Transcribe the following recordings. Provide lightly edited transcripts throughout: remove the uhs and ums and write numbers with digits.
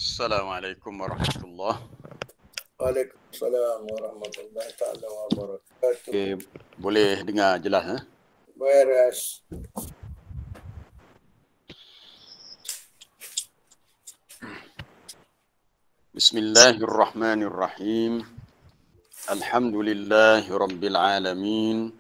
Assalamualaikum warahmatullahi. Waalaikumsalam warahmatullahi taala wabarakatuh. Okey, boleh dengar jelas Beres. Bismillahirrahmanirrahim. Alhamdulillahi rabbil alamin.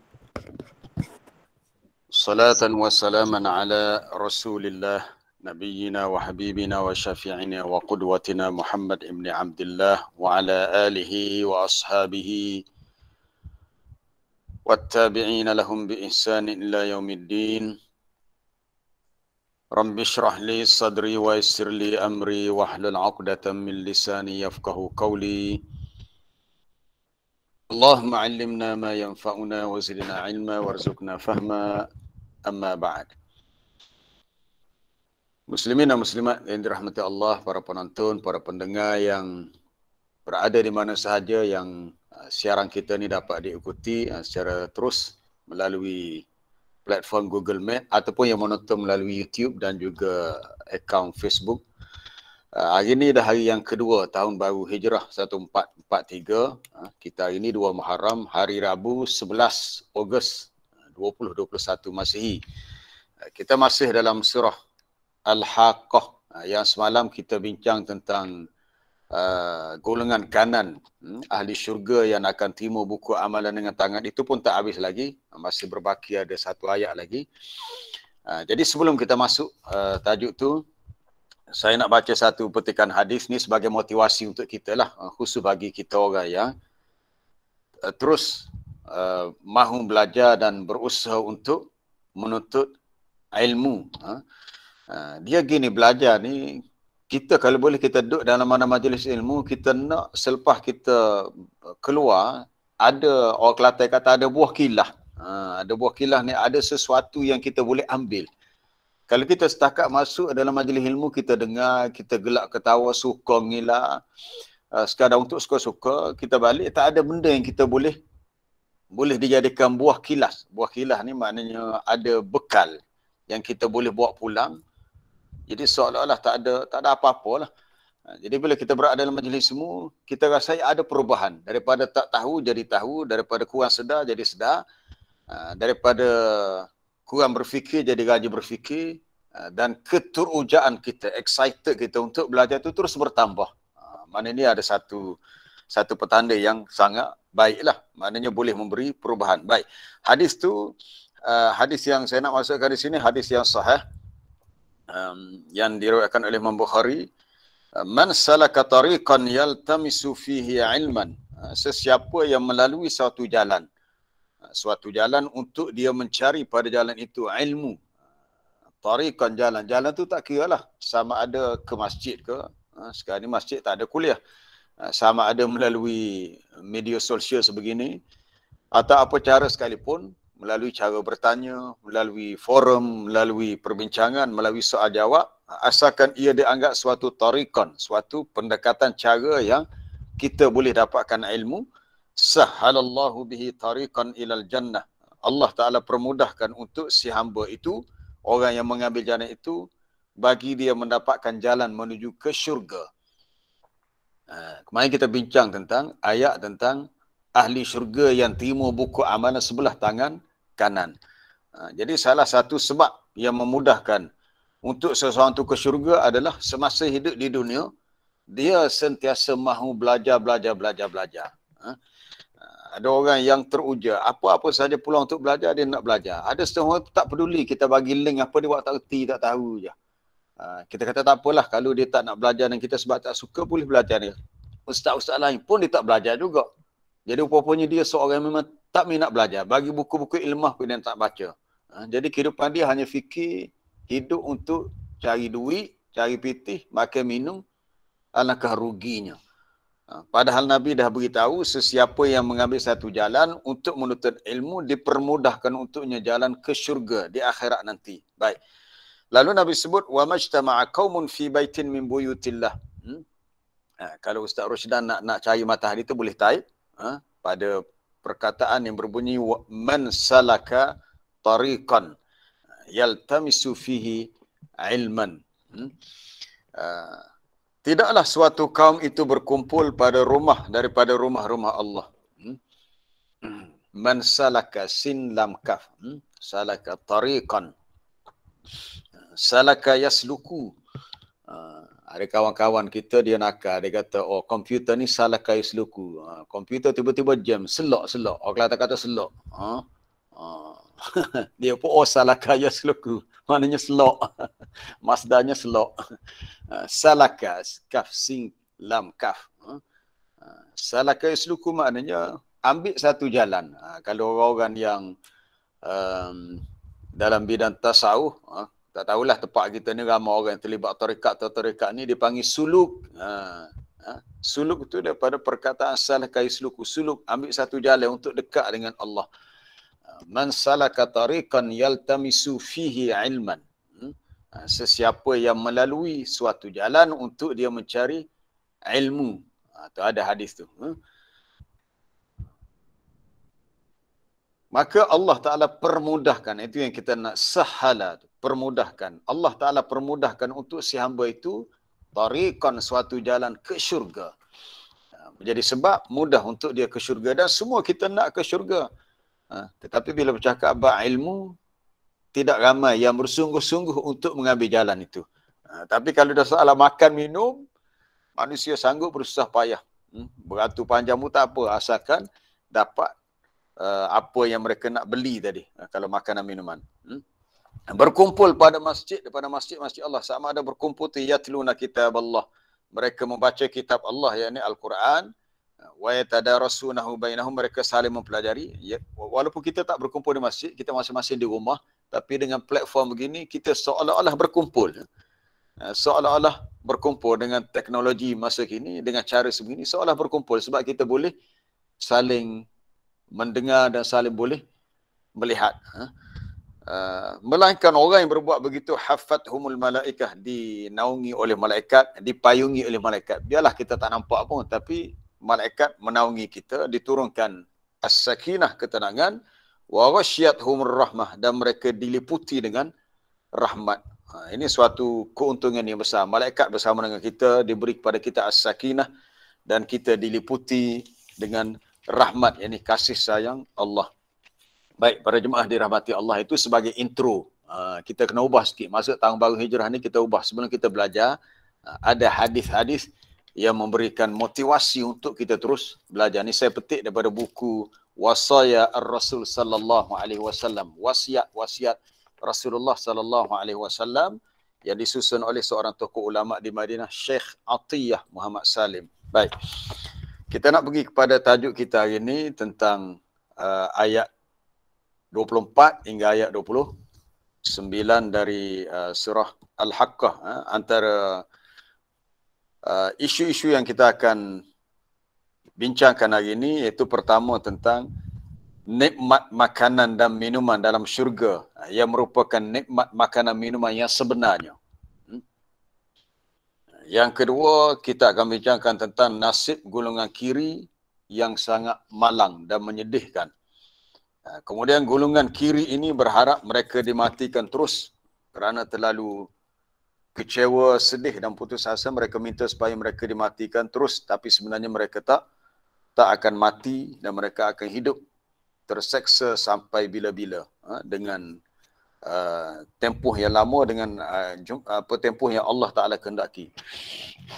Salatan wa salaman ala Rasulillah nabiyyina wa habibina wa syafi'ina wa qudwatina Muhammad ibn Abdullah wa ala alihi wa ashabihi wattabi'ina lahum bi ihsanin ila yaumiddin. Rabbi shrah li sadri wa yassir li amri wahlul 'uqdatam min lisani yafqahu qawli. Allahumma 'allimna ma yanfa'una wa zidna 'ilma warzuqna fahma. Amma ba'd. Muslimin dan muslimat yang dirahmati Allah, para penonton, para pendengar yang berada di mana sahaja yang siaran kita ni dapat diikuti secara terus melalui platform Google Meet ataupun yang menonton melalui YouTube dan juga akaun Facebook. Hari ini dah hari yang kedua tahun baru Hijrah 1443. Kita hari ini 2 Muharram, hari Rabu 11 Ogos 2021 Masihi. Kita masih dalam surah Al-Haqqah yang semalam kita bincang tentang golongan kanan ahli syurga yang akan terima buku amalan dengan tangan. Itu pun tak habis lagi, masih berbaki ada satu ayat lagi. Jadi sebelum kita masuk tajuk tu, saya nak baca satu petikan hadis ni sebagai motivasi untuk kita lah, khusus bagi kita orang yang terus mahu belajar dan berusaha untuk menuntut ilmu. Dia gini, belajar ni, kita kalau boleh kita duduk dalam mana majlis ilmu, kita nak selepas kita keluar, ada orang Kelantan kata ada buah kilah. Ada buah kilah ni, ada sesuatu yang kita boleh ambil. Kalau kita setakat masuk dalam majlis ilmu, kita dengar, kita gelak ketawa, suka ngilah, sekadar untuk suka-suka, kita balik, tak ada benda yang kita boleh dijadikan buah kilas. Buah kilas ni maknanya ada bekal yang kita boleh bawa pulang. Jadi seolah-olah tak ada apa-apa lah. Jadi bila kita berada dalam majlis ilmu, kita rasa ada perubahan. Daripada tak tahu jadi tahu, daripada kurang sedar jadi sedar, daripada kurang berfikir jadi rajin berfikir, dan keterujaan kita, excited kita untuk belajar itu terus bertambah. Maknanya ada satu petanda yang sangat baiklah. Maknanya boleh memberi perubahan. Baik. Hadis tu, hadis yang saya nak masukkan di sini, hadis yang sahih, yang diriwayatkan oleh Imam Bukhari. Man salaka tariqan yaltamisu fihi ilman. Sesiapa yang melalui suatu jalan untuk dia mencari pada jalan itu ilmu. Tariqan, jalan tu tak kira lah sama ada ke masjid ke. Sekarang ni masjid tak ada kuliah. Sama ada melalui media sosial sebegini, atau apa cara sekalipun, melalui cara bertanya, melalui forum, melalui perbincangan, melalui soal jawab, asalkan ia dianggap suatu tariqan, suatu pendekatan cara yang kita boleh dapatkan ilmu, sahhalallahu bihi tariqan ilal jannah. Allah Ta'ala permudahkan untuk si hamba itu, orang yang mengambil jalan itu, bagi dia mendapatkan jalan menuju ke syurga. Kemarin kita bincang tentang ayat tentang ahli syurga yang terima buku amalan sebelah tangan kanan. Jadi salah satu sebab yang memudahkan untuk seseorang itu ke syurga adalah semasa hidup di dunia, dia sentiasa mahu belajar. Ada orang yang teruja, apa-apa saja peluang untuk belajar, dia nak belajar. Ada setengah orang tak peduli, kita bagi link apa dia buat tak erti, tak tahu je. Kita kata tak apalah, kalau dia tak nak belajar dan kita sebab tak suka, boleh belajar dia. Ustaz-ustaz lain pun dia tak belajar juga. Jadi rupanya dia seorang yang memang tak minat belajar. Bagi buku-buku ilmah pun dia tak baca. Jadi kehidupan dia hanya fikir hidup untuk cari duit, cari pitih, makan minum, alangkah ruginya. Padahal Nabi dah beritahu, sesiapa yang mengambil satu jalan untuk menuntut ilmu, dipermudahkan untuknya jalan ke syurga di akhirat nanti. Baik. Lalu Nabi sebut, wa majtama'a qaumun fi baitin min buyutillah. Kalau Ustaz Rusdan nak cari matahari itu boleh type pada perkataan yang berbunyi man salaka tariqan yaltamisu fihi ilman. Tidaklah suatu kaum itu berkumpul pada rumah daripada rumah-rumah Allah. Man salaka sin lam kaf. Salaka tariqan. Salaka yasluku. Ada kawan-kawan kita dia nakal. Dia kata, oh komputer ni salaka yasluku. Komputer tiba-tiba jam. Selok. Orang kata selok. Dia pun, oh salaka yasluku. Maknanya selok. Masdarnya selok. Salaka, kaf sin lam kaf. Salaka yasluku maknanya ambil satu jalan. Kalau orang-orang yang dalam bidang tasawuf, tak tahulah tempat kita ni ramai orang yang terlibat tarikat atau tarikat ni dipanggil suluk. Suluk itu daripada perkataan salaka yasluku. Suluk, ambil satu jalan untuk dekat dengan Allah. Man salaka tariqan yaltamisu fihi ilman. Sesiapa yang melalui suatu jalan untuk dia mencari ilmu. Tu ada hadis tu. Maka Allah Ta'ala permudahkan. Itu yang kita nak sahala. Permudahkan. Allah Ta'ala permudahkan untuk si hamba itu tariqan, suatu jalan ke syurga. Menjadi sebab mudah untuk dia ke syurga. Dan semua kita nak ke syurga. Tetapi bila bercakap bab ilmu, tidak ramai yang bersungguh-sungguh untuk mengambil jalan itu. Tapi kalau dah soal makan minum, manusia sanggup bersusah payah. Beratur panjang pun tak apa, asalkan dapat apa yang mereka nak beli tadi. Kalau makanan minuman. Berkumpul pada masjid, daripada masjid-masjid Allah. Sama ada berkumpul tu yatluna kitab Allah. Mereka membaca kitab Allah, yakni Al-Quran. Wa yatadarasunahu bainahum, mereka saling mempelajari. Walaupun kita tak berkumpul di masjid, kita masing-masing di rumah, tapi dengan platform begini kita seolah-olah berkumpul. Seolah-olah berkumpul dengan teknologi masa kini, dengan cara sebegini seolah berkumpul sebab kita boleh saling mendengar dan saling boleh melihat. Melainkan orang yang berbuat begitu hafathumul malaikah, dinaungi oleh malaikat, dipayungi oleh malaikat. Biarlah kita tak nampak pun, tapi malaikat menaungi kita, diturunkan as-sakinah, ketenangan, wa ghasyiyatuhumur rahmah, dan mereka diliputi dengan rahmat. Ini suatu keuntungan yang besar. Malaikat bersama dengan kita, diberi kepada kita as-sakinah, dan kita diliputi dengan rahmat, yakni kasih sayang Allah. Baik, para jemaah dirahmati Allah, itu sebagai intro. Kita kena ubah sikit. Masuk tahun baru hijrah ni kita ubah. Sebelum kita belajar, ada hadis-hadis yang memberikan motivasi untuk kita terus belajar. Ni saya petik daripada buku Wasaya Ar-Rasul sallallahu alaihi wasallam. Wasiat Rasulullah sallallahu alaihi wasallam yang disusun oleh seorang tokoh ulama di Madinah, Syekh Atiyah Muhammad Salim. Baik. Kita nak pergi kepada tajuk kita hari ini tentang ayat 24 hingga ayat 29 dari surah Al-Haqqah. Antara isu-isu yang kita akan bincangkan hari ini, iaitu pertama tentang nikmat makanan dan minuman dalam syurga, yang merupakan nikmat makanan minuman yang sebenarnya. Yang kedua, kita akan bincangkan tentang nasib golongan kiri yang sangat malang dan menyedihkan. Kemudian golongan kiri ini berharap mereka dimatikan terus kerana terlalu kecewa, sedih dan putus asa. Mereka minta supaya mereka dimatikan terus, tapi sebenarnya mereka tak akan mati dan mereka akan hidup terseksa sampai bila-bila dengan tempoh yang lama, dengan tempoh yang Allah Ta'ala kehendaki.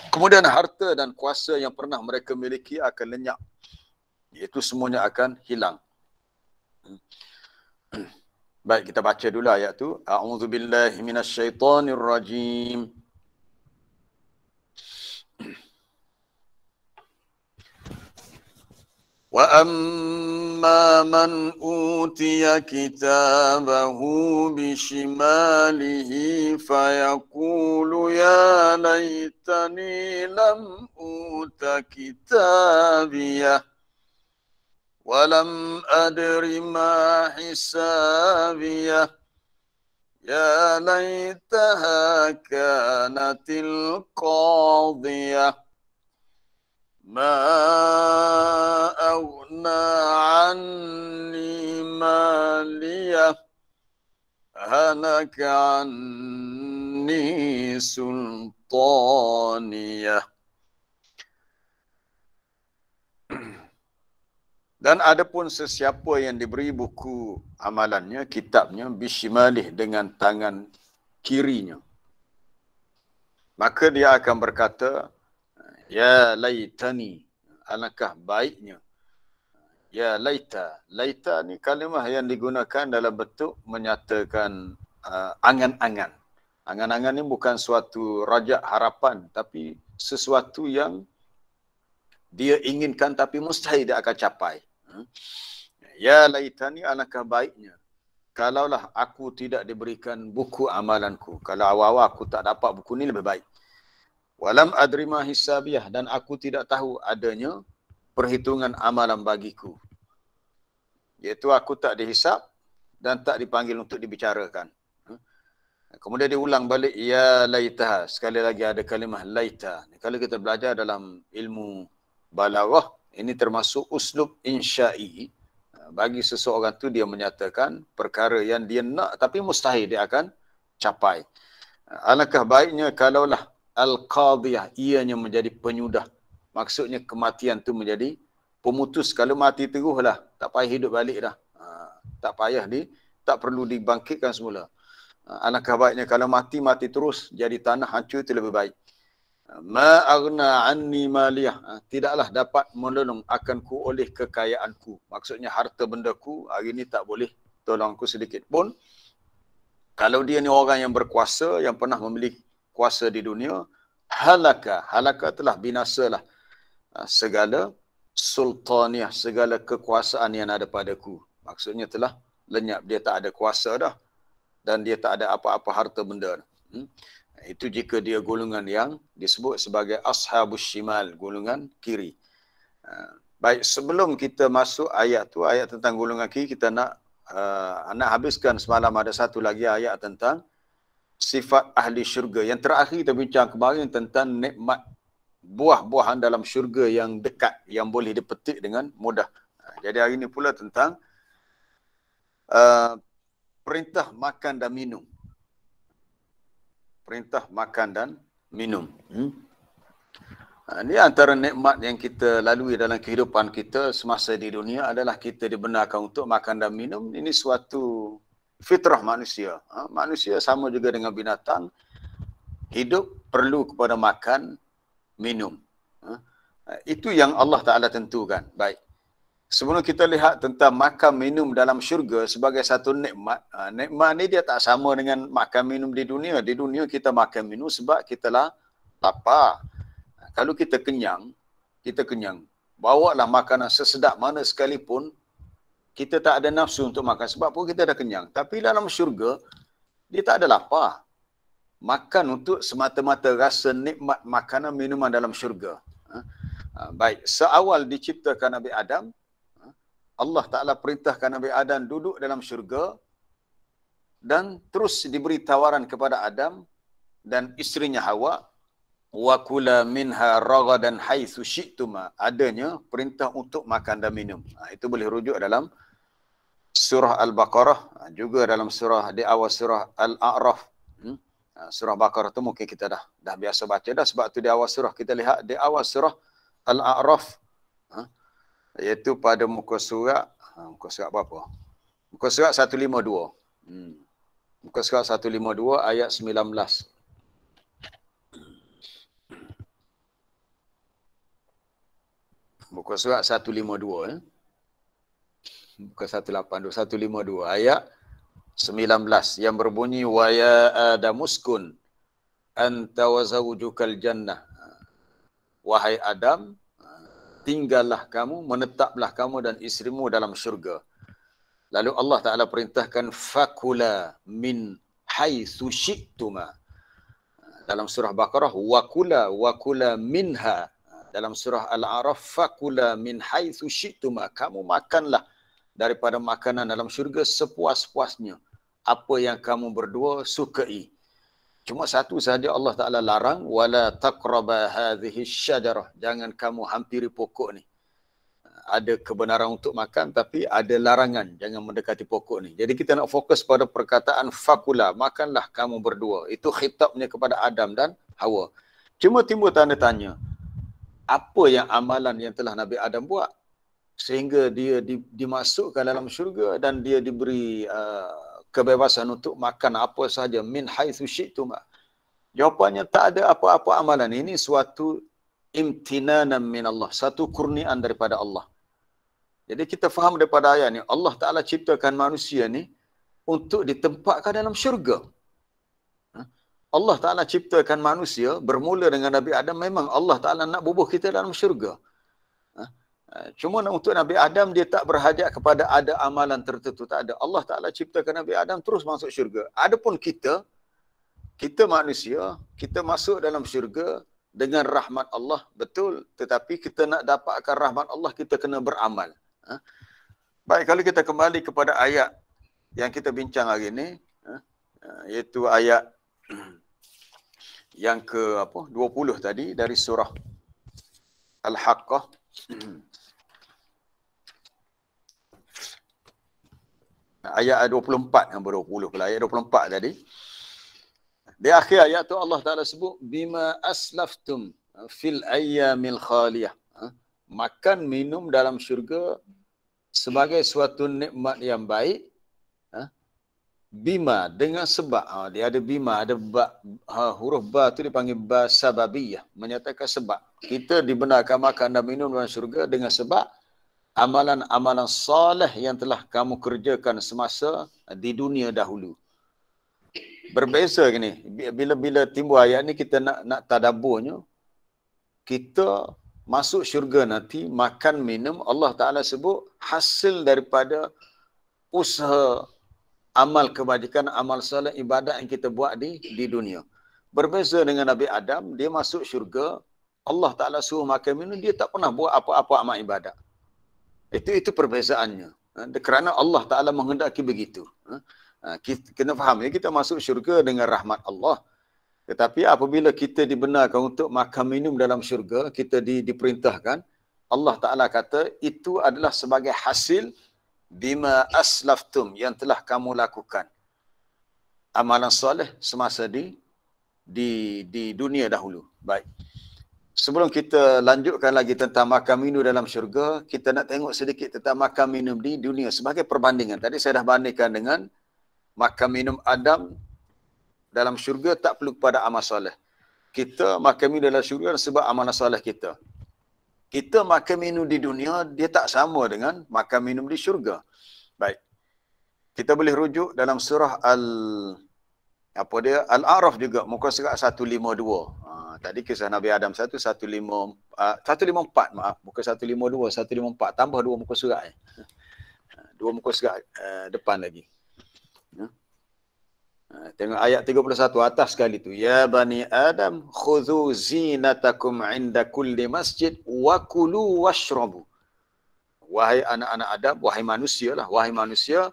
Kemudian harta dan kuasa yang pernah mereka miliki akan lenyap, iaitu semuanya akan hilang. Baik, kita baca dulu ayat tu. A'udzubillahi minasyaitonirrajim. Wa amma man utiya kitabahu bishimalihi fayaqulu ya laitani lam uta kitabiyah walam adri ma hisabiyah ya laitaha kanatil qadiyah ma aghna anni maliyah halaka anni sultaniyah. Dan adapun sesiapa yang diberi buku amalannya, kitabnya, bishimalih dengan tangan kirinya, maka dia akan berkata, ya laitani, alangkah baiknya. Ya laita. Laita ni kalimah yang digunakan dalam bentuk menyatakan angan-angan. Angan-angan ni bukan suatu rajak harapan, tapi sesuatu yang dia inginkan tapi mustahil dia akan capai. Ya laitani, alangkah baiknya kalaulah aku tidak diberikan buku amalanku. Kalau awal-awal aku tak dapat buku ni lebih baik. Walam adri ma hisabiyah, dan aku tidak tahu adanya perhitungan amalan bagiku. Iaitu aku tak dihisap dan tak dipanggil untuk dibicarakan. Kemudian diulang balik, ya laitaha. Sekali lagi ada kalimah laita. Kalau kita belajar dalam ilmu balaghah, ini termasuk uslub insya'i. Bagi seseorang tu dia menyatakan perkara yang dia nak tapi mustahil dia akan capai. Alangkah baiknya kalaulah al-qadiyah, ianya menjadi penyudah. Maksudnya kematian tu menjadi pemutus. Kalau mati teruslah, tak payah hidup balik dah. Tak payah tak perlu dibangkitkan semula. Alangkah baiknya kalau mati terus, jadi tanah hancur, itu lebih baik. Ma aghna anni maliyah, tidaklah dapat menolong akanku oleh kekayaanku. Maksudnya harta bendaku hari ini tak boleh tolongku sedikit pun. Kalau dia ni orang yang berkuasa, yang pernah memiliki kuasa di dunia, halaka telah binasalah segala sultaniah, segala kekuasaan yang ada padaku. Maksudnya telah lenyap, dia tak ada kuasa dah, dan dia tak ada apa-apa harta benda. Itu jika dia golongan yang disebut sebagai ashabus shimal, golongan kiri. Baik, sebelum kita masuk ayat tu, ayat tentang golongan kiri, kita nak habiskan semalam ada satu lagi ayat tentang sifat ahli syurga. Yang terakhir kita bincang kemarin tentang nikmat buah-buahan dalam syurga yang dekat, yang boleh dipetik dengan mudah. Jadi hari ini pula tentang perintah makan dan minum. Perintah makan dan minum. Ini antara nikmat yang kita lalui dalam kehidupan kita semasa di dunia adalah kita dibenarkan untuk makan dan minum. Ini suatu fitrah manusia. Manusia sama juga dengan binatang. Hidup perlu kepada makan, minum. Itu yang Allah Ta'ala tentukan. Baik. Sebelum kita lihat tentang makan minum dalam syurga sebagai satu nikmat, nikmat ni dia tak sama dengan makan minum di dunia. Di dunia kita makan minum sebab kita lah lapar. Kalau kita kenyang, bawalah makanan sesedap mana sekalipun, kita tak ada nafsu untuk makan sebab pun kita dah kenyang. Tapi dalam syurga, dia tak ada lapar. Makan untuk semata-mata rasa nikmat makanan minuman dalam syurga. Baik, seawal diciptakan Nabi Adam, Allah Ta'ala perintahkan Nabi Adam duduk dalam syurga dan terus diberi tawaran kepada Adam dan isterinya Hawa, wa kula minha ragadan haitsu syi'tuma. Adanya perintah untuk makan dan minum. Itu boleh rujuk dalam surah Al-Baqarah, juga dalam surah di awal surah Al-A'raf. Surah Baqarah tu mungkin kita dah biasa baca dah, sebab tu di awal surah kita lihat di awal surah Al-A'raf, iaitu pada muka surat berapa? Muka surat 152. Muka surat 152 ayat 19. Muka surat 152. Muka 182, 152 ayat 19 yang berbunyi, wa ya adamuskun anta wa zawjukal jannah. Wahai Adam, tinggallah kamu, menetaplah kamu dan isterimu dalam syurga. Lalu Allah Ta'ala perintahkan fakula min haitsu syi'tuma. Dalam surah Baqarah wa kula minha. Dalam surah Al-A'raf fakula min haitsu syi'tuma. Kamu makanlah daripada makanan dalam syurga sepuas-puasnya. Apa yang kamu berdua sukai. Cuma satu sahaja Allah Ta'ala larang, wala taqraba hadhihi syajarah. Jangan kamu hampiri pokok ni. Ada kebenaran untuk makan tapi ada larangan, jangan mendekati pokok ni. Jadi kita nak fokus pada perkataan fakula, makanlah kamu berdua. Itu khitabnya kepada Adam dan Hawa. Cuma timbul tanda tanya, apa yang amalan yang telah Nabi Adam buat? sehingga dia dimasukkan dalam syurga dan dia diberi kebebasan untuk makan apa sahaja min haitsu syi'tum. Jawapannya tak ada apa-apa amalan. Ini suatu imtinanan min Allah, satu kurniaan daripada Allah. Jadi kita faham daripada ayat ni, Allah Ta'ala ciptakan manusia ni untuk ditempatkan dalam syurga. Allah Ta'ala ciptakan manusia bermula dengan Nabi Adam, memang Allah Ta'ala nak bubuh kita dalam syurga. Cuma untuk Nabi Adam dia tak berhajat kepada ada amalan tertentu, tak ada. Allah Ta'ala ciptakan Nabi Adam terus masuk syurga. Adapun kita manusia, kita masuk dalam syurga dengan rahmat Allah, betul. Tetapi kita nak dapatkan rahmat Allah, kita kena beramal. Baik, kalau kita kembali kepada ayat yang kita bincang hari ini, iaitu ayat yang ke 20 tadi dari surah Al-Haqqah. Ayat 24 yang ber-20 pula, ayat 24 tadi. Di akhir ayat tu Allah Ta'ala sebut bima aslaftum fil ayyamil khaliyah. Makan minum dalam syurga sebagai suatu nikmat yang baik. Bima dengan sebab. Dia ada bima, ada ba, huruf ba tu dipanggil ba sababiyah, menyatakan sebab. Kita dibenarkan makan dan minum dalam syurga dengan sebab amalan-amalan soleh yang telah kamu kerjakan semasa di dunia dahulu. Berbeza gini, bila timbul ayat ni kita nak tadabburnya, kita masuk syurga nanti, makan minum, Allah Ta'ala sebut hasil daripada usaha amal kebajikan, amal soleh, ibadat yang kita buat di dunia. Berbeza dengan Nabi Adam, dia masuk syurga, Allah Ta'ala suruh makan minum, dia tak pernah buat apa-apa amal ibadat. Itu perbezaannya. Kerana Allah Ta'ala menghendaki begitu. Kita kena faham, kita masuk syurga dengan rahmat Allah. Tetapi apabila kita dibenarkan untuk makan minum dalam syurga, kita diperintahkan, Allah Ta'ala kata, itu adalah sebagai hasil bima aslaftum, yang telah kamu lakukan amalan soleh semasa di dunia dahulu. Baik. Sebelum kita lanjutkan lagi tentang makan minum dalam syurga, kita nak tengok sedikit tentang makan minum di dunia sebagai perbandingan. Tadi saya dah bandingkan dengan makan minum Adam dalam syurga tak perlu kepada amal soleh. Kita makan minum dalam syurga sebab amal soleh kita. Kita makan minum di dunia, dia tak sama dengan makan minum di syurga. Baik. Kita boleh rujuk dalam surah Al-A'raf juga, muka surat 152. Tadi kisah Nabi Adam 154, maaf. Muka 152, 154. Tambah 2 muka surat. 2 muka surat depan lagi. Tengok ayat 31 atas sekali tu. Ya bani Adam khudhu zinatakum inda kulli masjid wa kulu washrabu. Wahai anak-anak Adam, wahai manusia,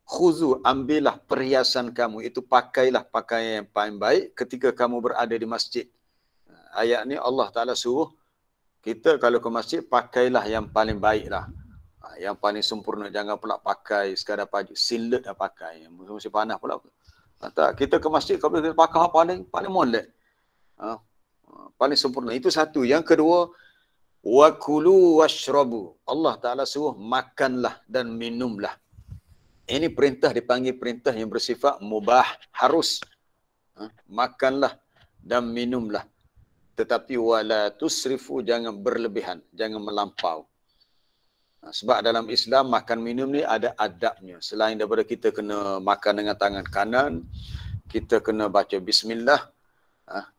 khudhu, ambillah perhiasan kamu, itu pakailah pakaian yang paling baik ketika kamu berada di masjid. Ayat ni Allah Ta'ala suruh kita kalau ke masjid, pakailah yang paling baiklah. Yang paling sempurna, jangan pula pakai sekadar baju silet dah pakai, musim panas pula. Tak, kita ke masjid kalau kita pakai paling molek. Paling sempurna. Itu satu. Yang kedua, wa kulu washrabu. Allah Ta'ala suruh makanlah dan minumlah. Ini perintah dipanggil perintah yang bersifat mubah, harus. Makanlah dan minumlah. Tetapi wala tusrifu, jangan berlebihan, jangan melampau. Sebab dalam Islam makan minum ni ada adabnya. Selain daripada kita kena makan dengan tangan kanan, kita kena baca bismillah,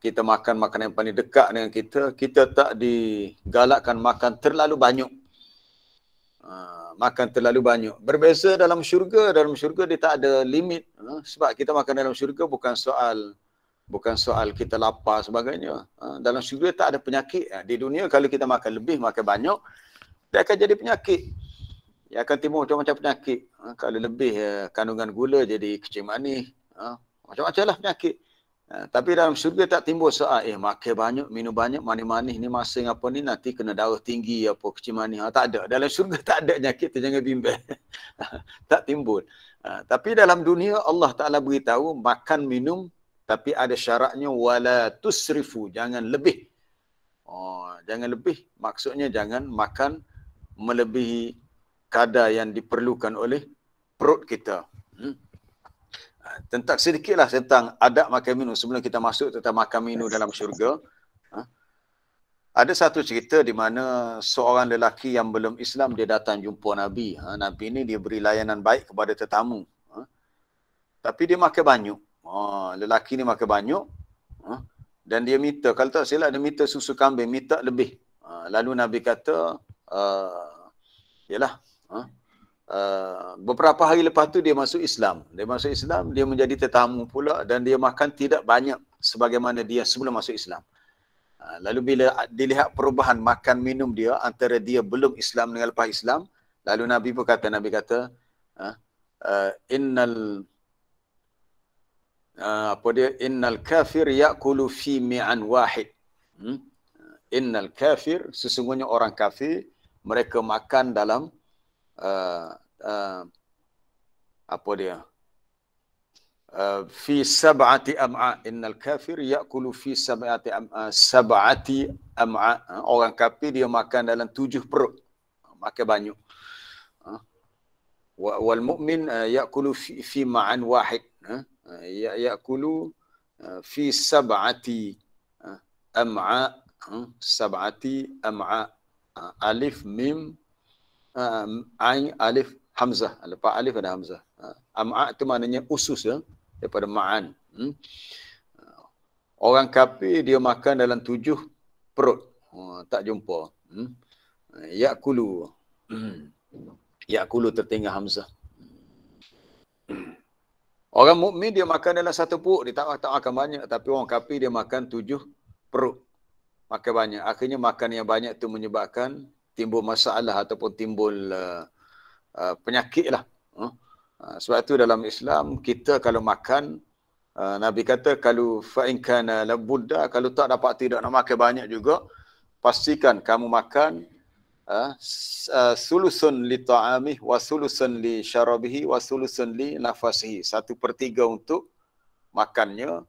kita makan makanan yang paling dekat dengan kita tak digalakkan makan terlalu banyak. Makan terlalu banyak. Berbeza dalam syurga dia tak ada limit. Sebab kita makan dalam syurga bukan soal kita lapar sebagainya. Dalam syurga tak ada penyakit. Di dunia kalau kita makan lebih, makan banyak, dia akan jadi penyakit. Dia akan timbul macam-macam penyakit. Kalau lebih kandungan gula jadi kecil manis. Macam-macam lah penyakit. Tapi dalam syurga tak timbul soal, makan banyak, minum banyak, manis-manis ni masing apa ni, nanti kena darah tinggi, apa kecil manis. Tak ada. Dalam syurga tak ada penyakit tu, jangan bimbang. Tak timbul. Tapi dalam dunia Allah Ta'ala beritahu, makan, minum, tapi ada syaratnya, wala tusrifu, jangan lebih. Jangan lebih, maksudnya jangan makan melebihi kadar yang diperlukan oleh perut kita. Tentang sedikitlah tentang adab makan minum sebelum kita masuk tentang makan minum dalam syurga. Ada satu cerita di mana seorang lelaki yang belum Islam dia datang jumpa Nabi. Nabi ni dia beri layanan baik kepada tetamu. Tapi dia makan banyak. Lelaki ni makan banyak. Dan dia minta, kalau tak silap dia minta susu kambing, minta lebih. Lalu Nabi kata, beberapa hari lepas tu dia masuk Islam. Dia masuk Islam, dia menjadi tetamu pula dan dia makan tidak banyak sebagaimana dia sebelum masuk Islam. Lalu bila dilihat perubahan makan minum dia antara dia belum Islam dengan lepas Islam, lalu Nabi pun kata, innal kafir ya'kulu fi mi'an wahid. Innal kafir, sesungguhnya orang kafir mereka makan dalam fi sab'ati am'a. Innal kafir ya'kulu fi sab'ati am'a. Orang kafir dia makan dalam 7 perut. Makan banyak. Wal mu'min ya'kulu fi ma'an wahid. Ya'kulu fi sab'ati am'a. Sab'ati am'a. Alif mim ain alif hamzah. Lepas alif ada hamzah. Am'a itu maknanya usus daripada ma'an. Orang kafir dia makan dalam 7 perut. Tak jumpa. Ya'kulu. Ya'kulu tertinggal hamzah. Orang mukmin dia makan dalam 1 perut. Dia tak makan banyak. Tapi orang kafir dia makan 7 perut. Makan banyak. Akhirnya makan yang banyak tu menyebabkan timbul masalah ataupun timbul penyakit lah. Sebab itu dalam Islam kita kalau makan, Nabi kata kalau fa'in kana labudda, kalau tak dapat tidak nak makan banyak juga, pastikan kamu makan sulusun li ta'amih wa sulusun li syarabihi wa sulusun li nafasihi. 1/3 untuk makannya.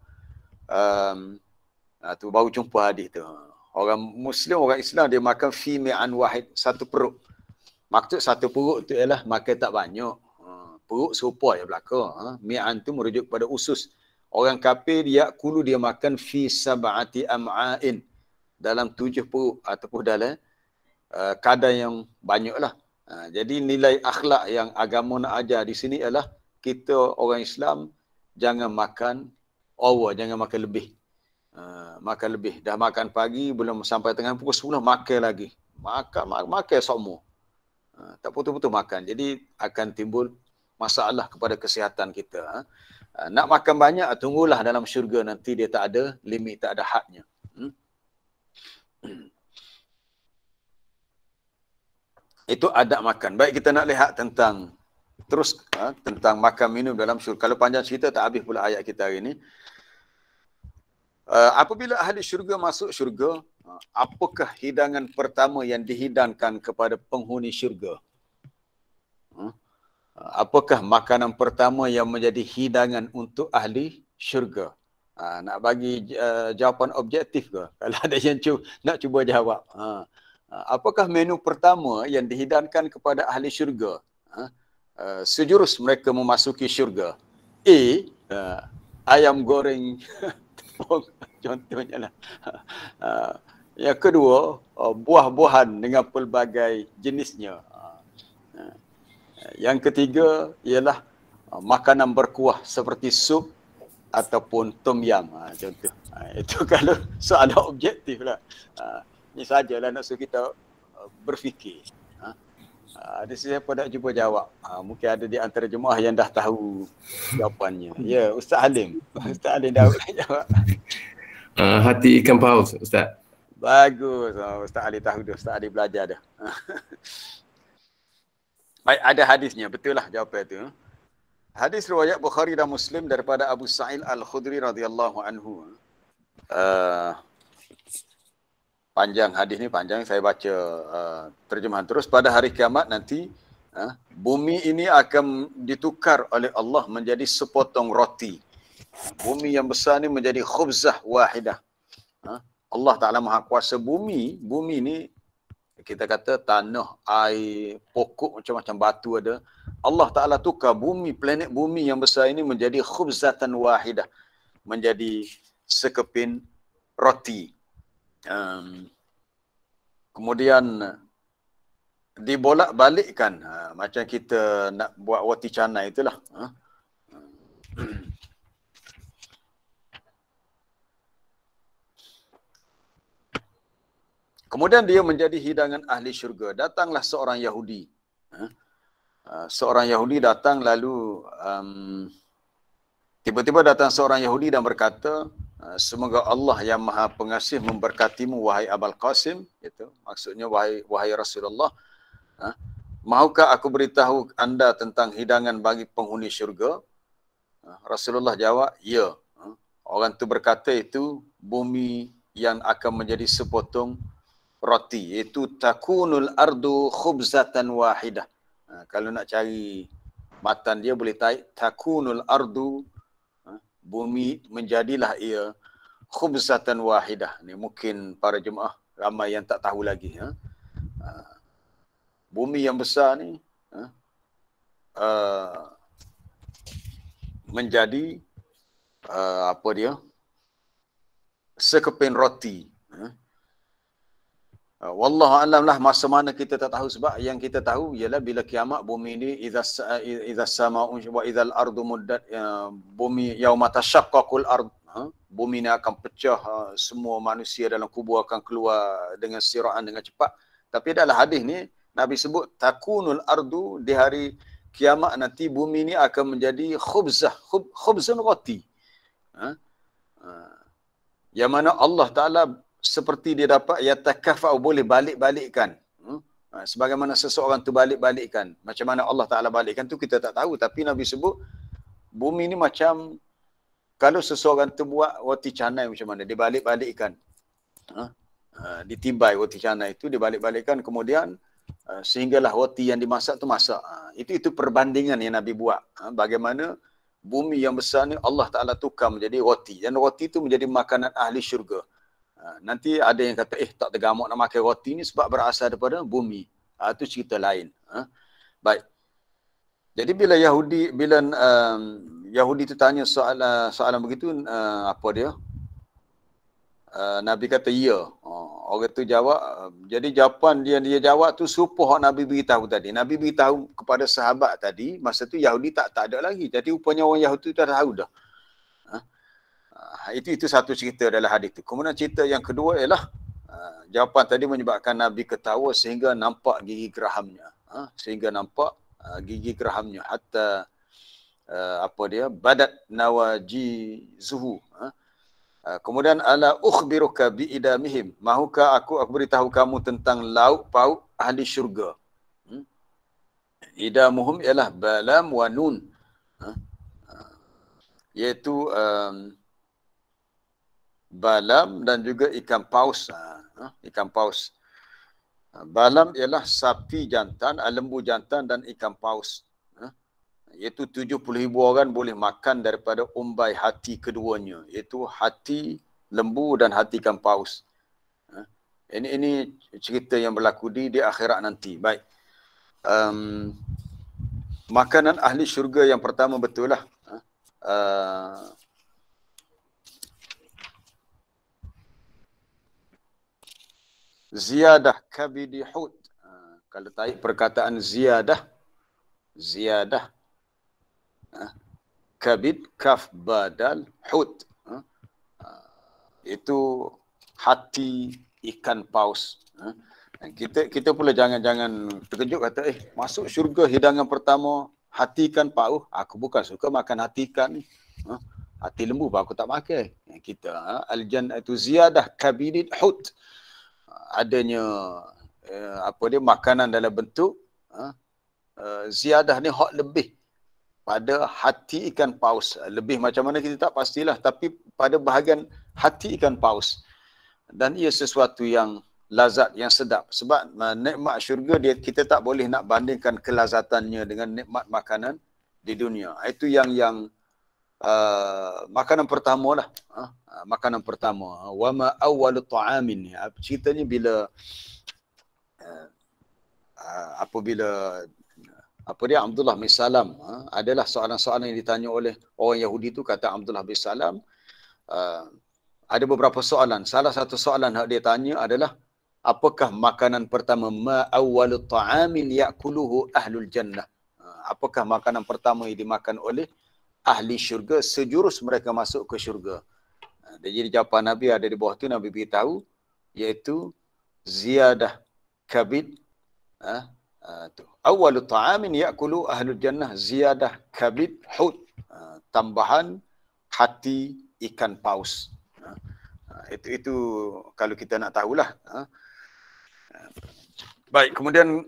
Tu baru jumpa hadis tu. Orang Muslim, orang Islam dia makan fi mi'an wahid, 1 perut. Maksud 1 perut tu ialah makan tak banyak. Perut serupa je belaka. Mi'an tu merujuk pada usus. Orang kafir dia kulu dia makan fi sab'ati am'ain, dalam 7 perut ataupun dalam kadar yang banyaklah. Jadi nilai akhlak yang agama nak ajar di sini ialah kita orang Islam jangan makan over, jangan makan lebih. Makan lebih. Dah makan pagi, belum sampai tengah pukul 10 makan lagi. Makan semua. Tak putus-putus makan. Jadi akan timbul masalah kepada kesihatan kita. Nak makan banyak, tunggulah dalam syurga nanti dia tak ada limit, tak ada hadnya. Itu adab makan. Baik, kita nak lihat tentang tentang makan minum dalam syurga. Kalau panjang cerita tak habis pula ayat kita hari ini. Apabila ahli syurga masuk syurga, apakah hidangan pertama yang dihidangkan kepada penghuni syurga? Apakah makanan pertama yang menjadi hidangan untuk ahli syurga? Nak bagi jawapan objektif ke? Kalau ada yang nak cuba jawab. Apakah menu pertama yang dihidangkan kepada ahli syurga sejurus mereka memasuki syurga? A. Ayam goreng contohnya lah. Yang kedua, buah-buahan dengan pelbagai jenisnya. Yang ketiga ialah makanan berkuah seperti sup ataupun tom yam. Contoh. Itu kalau soalan objektif lah. Ini sajalah nak suruh kita berfikir. Ada siapa nak cuba jawab? Mungkin ada di antara jemaah yang dah tahu jawapannya. Ya, Ustaz Halim. Ustaz Halim dah jawab. Hati ikan paus, Ustaz. Bagus. Ustaz Ali tahu dah. Ustaz Ali belajar dah. Baik, ada hadisnya. Betul lah jawapan itu. Hadis riwayat Bukhari dan Muslim daripada Abu Sa'id Al-Khudri radhiyallahu anhu. Panjang hadis ni, panjang. Saya baca terjemahan terus. Pada hari kiamat nanti, bumi ini akan ditukar oleh Allah menjadi sepotong roti. Bumi yang besar ni menjadi khubzah wahidah. Allah Ta'ala Maha Kuasa bumi ni kita kata tanah, air, pokok, macam-macam batu ada. Allah Ta'ala tukar bumi, planet bumi yang besar ini menjadi khubzatan wahidah. Menjadi sekeping roti. Kemudian dibolak-balikkan. Macam kita nak buat roti canai itulah. Kemudian dia menjadi hidangan ahli syurga. Datanglah seorang Yahudi. Seorang Yahudi datang lalu tiba-tiba datang seorang Yahudi dan berkata, semoga Allah yang Maha Pengasih memberkatimu wahai Abul Qasim. Itu maksudnya wahai Rasulullah. Mahukah aku beritahu anda tentang hidangan bagi penghuni syurga? Rasulullah jawab, ya. Orang tu berkata itu bumi yang akan menjadi sepotong roti, iaitu takunul ardu khubzatan wahidah. Kalau nak cari matan dia boleh taik takunul ardu, bumi menjadilah ia khubzatan wahidah. Ni mungkin para jemaah ramai yang tak tahu lagi. Bumi yang besar ni menjadi apa dia? Sekeping roti. Wallahu alam lah, masa mana kita tak tahu, sebab yang kita tahu ialah bila kiamat bumi ini idza sama'u wa idzal ardu muddat, bumi yauma tashaqqaqul ard, bumi ini akan pecah, semua manusia dalam kubur akan keluar dengan siraan, dengan cepat. Tapi dalam hadis ni Nabi sebut takunul ardu, di hari kiamat nanti bumi ini akan menjadi khubzun roti. Yang mana Allah Ta'ala seperti dia dapat yatakafa'u, boleh balik-balikkan. Sebagaimana seseorang tu balik-balikkan. Macam mana Allah Ta'ala balikkan tu kita tak tahu. Tapi Nabi sebut bumi ni macam kalau seseorang tu buat roti canai macam mana, dia balik-balikkan. Ditibai roti canai itu, dia balik-balikkan, kemudian sehinggalah roti yang dimasak tu masak. Itu perbandingan yang Nabi buat. Bagaimana bumi yang besar ni Allah Ta'ala tukar menjadi roti. Dan roti itu menjadi makanan ahli syurga. Nanti ada yang kata, tak tergamak nak makan roti ni sebab berasal daripada bumi. Itu cerita lain. Baik. Jadi bila Yahudi tu tanya soalan begitu, apa dia? Nabi kata, ya. Orang tu jawab, jadi jawapan dia jawab tu serupa yang Nabi beritahu tadi. Nabi beritahu kepada sahabat tadi, masa tu Yahudi tak ada lagi. Jadi rupanya orang Yahudi tu dah tahu dah. Itu satu cerita dalam hadis itu. Kemudian cerita yang kedua ialah jawapan tadi menyebabkan Nabi ketawa sehingga nampak gigi gerahamnya. Sehingga nampak gigi gerahamnya. Hatta apa dia? Badat nawajizuhu. Kemudian ala ukhbiruka biidamihim. Mahukah aku beritahu kamu tentang lauk pauk ahli syurga? Idamuhum ialah balam wa nun. Iaitu balam dan juga ikan paus. Ikan paus. Balam ialah sapi jantan, lembu jantan dan ikan paus. Iaitu 70,000 orang boleh makan daripada umbai hati keduanya. Iaitu hati lembu dan hati ikan paus. Ini cerita yang berlaku di akhirat nanti. Baik. Makanan ahli syurga yang pertama betul lah. Ziyadah kabidi hud. Kalau tarik perkataan ziyadah kabid kaf badal hud, itu hati ikan paus. Kita pula jangan terkejut kata masuk syurga hidangan pertama hati ikan paus. Aku bukan suka makan hati ikan ni. Hati lembu aku tak makan. Kita al-jannah itu ziyadah kabidid hud. Adanya makanan dalam bentuk ziyadah ni hak lebih pada hati ikan paus. Lebih macam mana kita tak pastilah, tapi pada bahagian hati ikan paus. Dan ia sesuatu yang lazat, yang sedap. Sebab nikmat syurga kita tak boleh nak bandingkan kelazatannya dengan nikmat makanan di dunia. Itu yang makanan pertama lah. Makanan pertama. Wa ma awwalu ta'amin. Ceritanya bila apabila Abdullah bin Salam adalah soalan-soalan yang ditanya oleh orang Yahudi itu, kata Abdullah bin Salam, ada beberapa soalan. Salah satu soalan yang dia tanya adalah, apakah makanan pertama ma awwalu ta'amin ya'kuluhu ahlul jannah? Apakah makanan pertama yang dimakan oleh ahli syurga sejurus mereka masuk ke syurga? Jadi jawapan Nabi ada di bawah tu, Nabi beritahu, iaitu ziyadah kabid. Awwalu ta'amin ya'kulu ahlul jannah ziyadah kabid hud. Tambahan hati ikan paus. Itu kalau kita nak tahulah. Baik, kemudian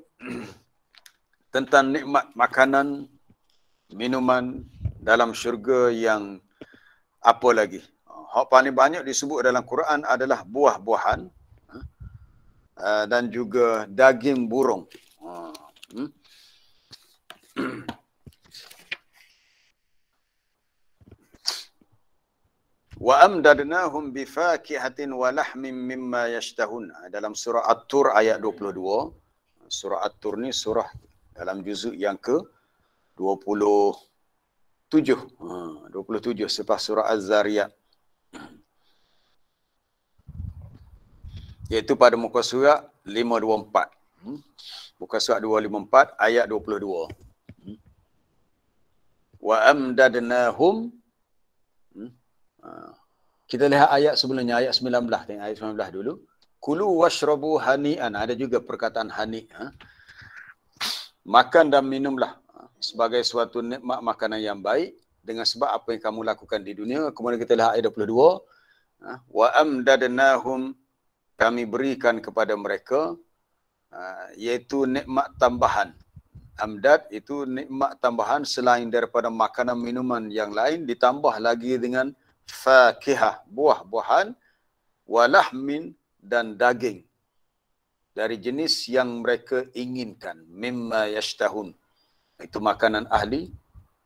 tentang nikmat makanan, minuman dalam syurga yang apa lagi? Hak paling banyak disebut dalam Quran adalah buah-buahan dan juga daging burung. Wa amdadnahum bifakihatin wa lahmin mimma yashtahun. Dalam surah At-Tur ayat 22. Surah At-Tur ni surah dalam juzuk yang ke 27. 27 selepas surah Az-Zariyat. Iaitu pada muka surat 524. Muka surat 254 ayat 22. Wa amdadnahum. Kita lihat ayat sebelumnya, ayat 19. Tengok ayat 19 dulu. Kulu washrabu hani'an. Ada juga perkataan hani'. Makan dan minumlah sebagai suatu nikmat makanan yang baik dengan sebab apa yang kamu lakukan di dunia. Kemudian kita lihat ayat 22. Wa amdadnahum, kami berikan kepada mereka, iaitu nikmat tambahan. Amdad itu nikmat tambahan selain daripada makanan minuman yang lain, ditambah lagi dengan fakihah, buah-buahan, walahmin, dan daging dari jenis yang mereka inginkan. Mimma yashtahun. Itu makanan ahli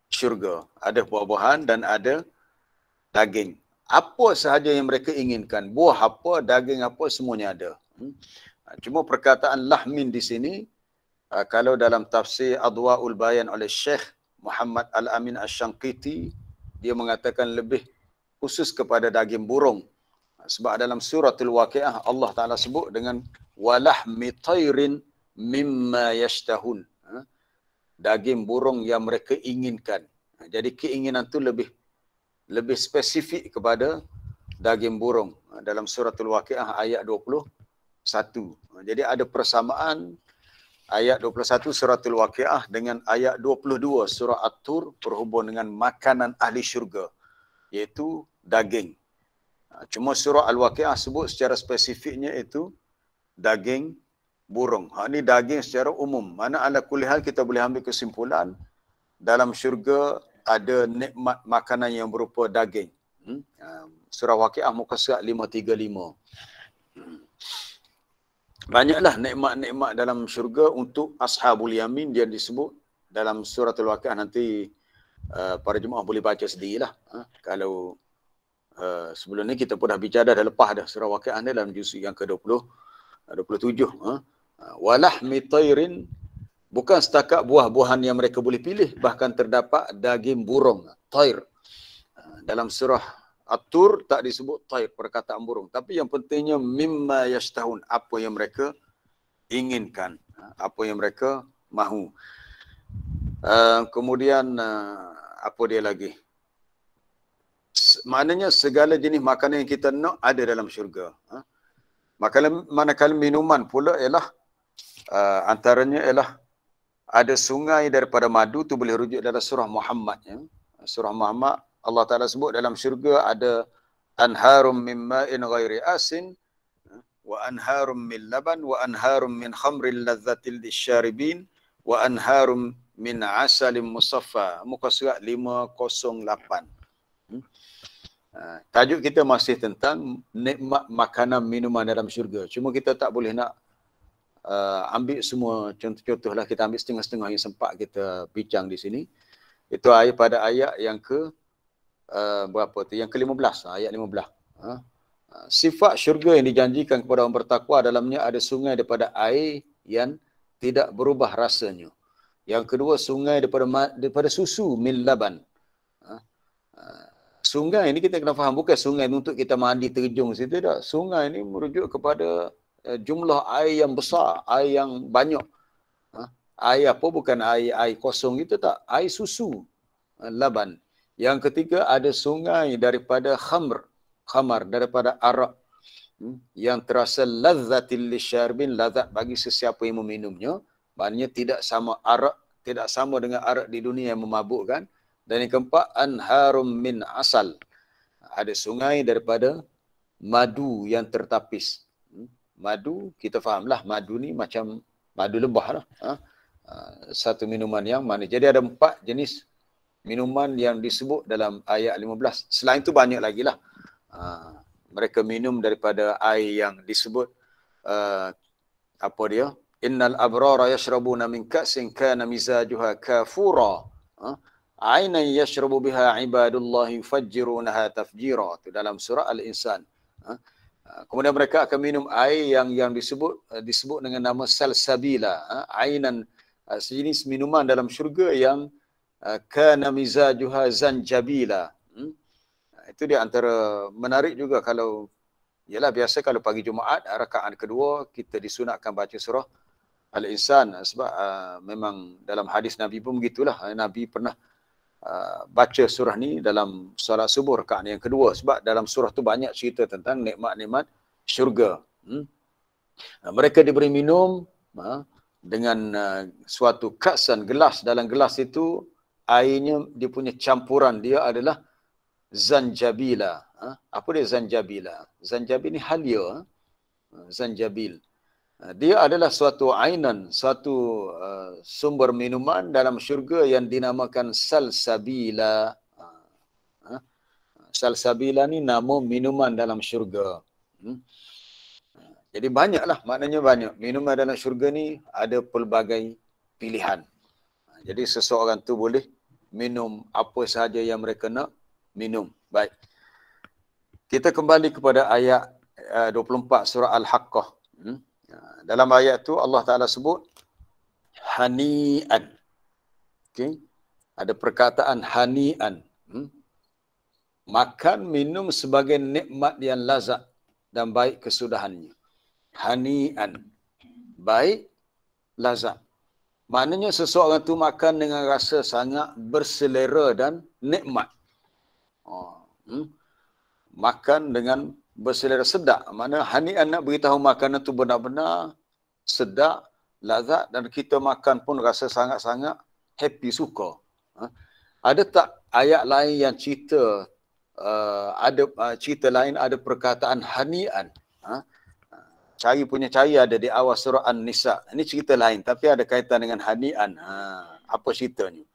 syurga. Ada buah-buahan dan ada daging. Apa sahaja yang mereka inginkan. Buah apa, daging apa, semuanya ada. Cuma perkataan lahmin di sini, kalau dalam tafsir Adwa'ul Bayan oleh Syekh Muhammad Al-Amin Asy-Syanqiti, dia mengatakan lebih khusus kepada daging burung. Sebab dalam suratul Waqiah Allah Ta'ala sebut dengan walahmi tayrin mimma yashtahun. Daging burung yang mereka inginkan. Jadi keinginan tu lebih spesifik kepada daging burung. Dalam suratul Waqiah ayat 21. Jadi ada persamaan ayat 21 suratul Waqiah dengan ayat 22 surah At-Tur berhubung dengan makanan ahli syurga, iaitu daging. Cuma surah Al-Waqiah sebut secara spesifiknya itu daging burung. Ini daging secara umum. Mana ala kulli hal kita boleh ambil kesimpulan dalam syurga ada nikmat makanan yang berupa daging. Surah Waqiah muka surat 535. Banyaklah nikmat-nikmat dalam syurga untuk ashabul yamin dia disebut dalam suratul Waqiah. Nanti para jemaah boleh baca sendirilah. Kalau sebelum ni kita pun dah bicara dah lepas dah surah Waqiah ni dalam juz yang ke-27. Walahmi tayrin, bukan setakat buah-buahan yang mereka boleh pilih, bahkan terdapat daging burung, tayr. Dalam surah At-Tur tak disebut tayr, perkataan burung, tapi yang pentingnya mimma yashtahun, apa yang mereka inginkan, apa yang mereka mahu. Kemudian apa dia lagi? Maknanya segala jenis makanan yang kita nak ada dalam syurga. Manakala minuman pula ialah antaranya ialah ada sungai daripada madu, tu boleh rujuk dalam surah Muhammad. Surah Muhammad Allah Ta'ala sebut dalam syurga ada anharum min ma'in ghairi asin wa anharum min laban wa anharum min khamrin ladzatil lisyaribin wa anharum min asalim musaffa. Muka surat 508. Tajuk kita masih tentang nikmat makanan minuman dalam syurga. Cuma kita tak boleh nak ambil semua contoh-contoh lah. Kita ambil setengah-setengah yang sempat kita bincang di sini. Itu pada ayat yang ke berapa tu? Yang ke-15, ayat 15. Sifat syurga yang dijanjikan kepada orang bertakwa, dalamnya ada sungai daripada air yang tidak berubah rasanya. Yang kedua, sungai daripada susu min laban. Sungai ini kita kena faham, bukan sungai untuk kita mandi terjun situ tak. Sungai ini merujuk kepada jumlah air yang besar, air yang banyak. Air apa? Bukan air kosong itu tak. Air susu, laban. Yang ketiga, ada sungai daripada khamar, daripada arak. Yang terasa lazzatil lisyarbin, lazat bagi sesiapa yang meminumnya. Maknanya tidak sama arak, tidak sama dengan arak di dunia yang memabukkan. Dan yang keempat, anharum min asal. Ada sungai daripada madu yang tertapis. Madu, kita fahamlah, madu ni macam madu lebah lah. Satu minuman yang mana. Jadi ada 4 jenis minuman yang disebut dalam ayat 15. Selain itu banyak lagi lah. Mereka minum daripada air yang disebut, apa dia? Innal abrara yashrabuna min ka'sin kana mizajuha kafura. Ainan yashrabu biha ibadullah yufajjirunaha tafjira. Itu dalam surah Al-Insan. Kemudian mereka akan minum air yang disebut dengan nama salsabila. Ainan, sejenis minuman dalam syurga yang kana mizajuha zanjabila. Itu dia antara menarik juga kalau, ialah biasa kalau pagi Jumaat, rakaat kedua, kita disunatkan baca surah Al-Insan. Sebab memang dalam hadis Nabi pun begitulah. Nabi pernah baca surah ni dalam solat subuh rakaat yang kedua. Sebab dalam surah tu banyak cerita tentang nikmat-nikmat syurga. Mereka diberi minum dengan suatu kasan, gelas. Dalam gelas itu airnya, dia punya campuran dia adalah zanjabila. Apa dia zanjabila? Zanjabil ni halia. Zanjabil. Dia adalah suatu ainan, suatu sumber minuman dalam syurga yang dinamakan salsabila. Salsabila ni nama minuman dalam syurga. Jadi banyaklah, maknanya banyak. Minuman dalam syurga ni ada pelbagai pilihan. Jadi seseorang tu boleh minum apa sahaja yang mereka nak minum. Baik. Kita kembali kepada ayat 24 surah Al-Haqqah. Dalam ayat tu Allah Ta'ala sebut hani'an. Okay. Ada perkataan hani'an. Makan, minum sebagai nikmat yang lazat dan baik kesudahannya. Hani'an. Baik, lazat. Maknanya seseorang tu makan dengan rasa sangat berselera dan nikmat. Makan dengan berselera, sedap. Mana hani'an nak beritahu makanan tu benar-benar sedap, lazat, dan kita makan pun rasa sangat-sangat happy, suka. Ada tak ayat lain yang cerita, cerita lain ada perkataan hani'an? Cari ada di awal surah An-Nisa. Ini cerita lain tapi ada kaitan dengan hani'an. Apa ceritanya?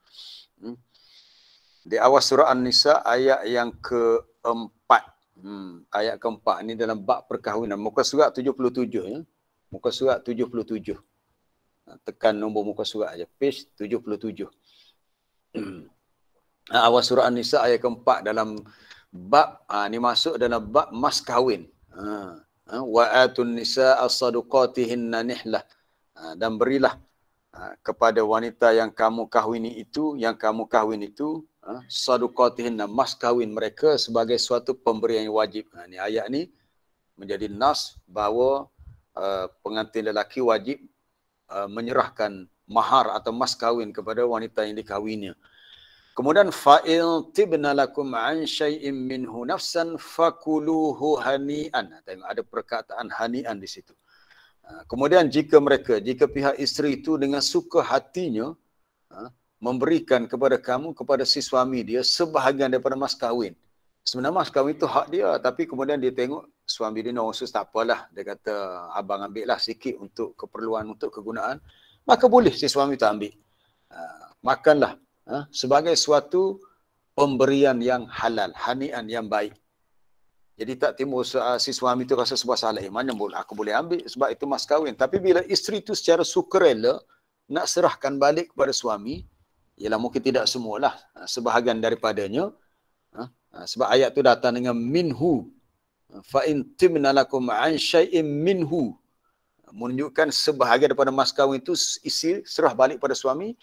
Di awal surah An-Nisa ayat yang keempat. Ayat keempat ini dalam bab perkahwinan. Muka surat 77 ya. Muka surat 77. Tekan nombor muka surat aja. Page 77. Awal surah An-Nisa ayat keempat dalam bab, ini masuk dalam bab mas kahwin. Wa atun nisaa sadaqatihinna nihlah. Dan berilah kepada wanita yang kamu kahwini itu, sadaqatihinna, mas kahwin mereka sebagai suatu pemberian yang wajib. Ini ayat ni menjadi nas bahawa pengantin lelaki wajib menyerahkan mahar atau mas kahwin kepada wanita yang dikahwininya. Kemudian fa'il tibna lakum an syai'in minhu nafsan fakuluhu hani'an. Tengok ada perkataan hani'an di situ. Kemudian jika pihak isteri itu dengan suka hatinya memberikan kepada kamu, kepada si suami dia, sebahagian daripada mas kahwin. Sebenarnya mas kahwin itu hak dia, tapi kemudian dia tengok suami dia nak usus, tak apalah. Dia kata, abang ambil lah sikit untuk keperluan, untuk kegunaan. Maka boleh si suami itu ambil. Makanlah. Sebagai suatu pemberian yang halal, hani'an yang baik. Jadi tak timbul si suami itu rasa sebuah salah. Mana boleh, aku boleh ambil sebab itu mas kahwin. Tapi bila isteri itu secara sukarela nak serahkan balik kepada suami, ialah mungkin tidak semualah, sebahagian daripadanya. Sebab ayat tu datang dengan minhu. Fa in timna lakum an syai'in minhu. menunjukkan sebahagian daripada mas kahwin itu isi serah balik pada suami,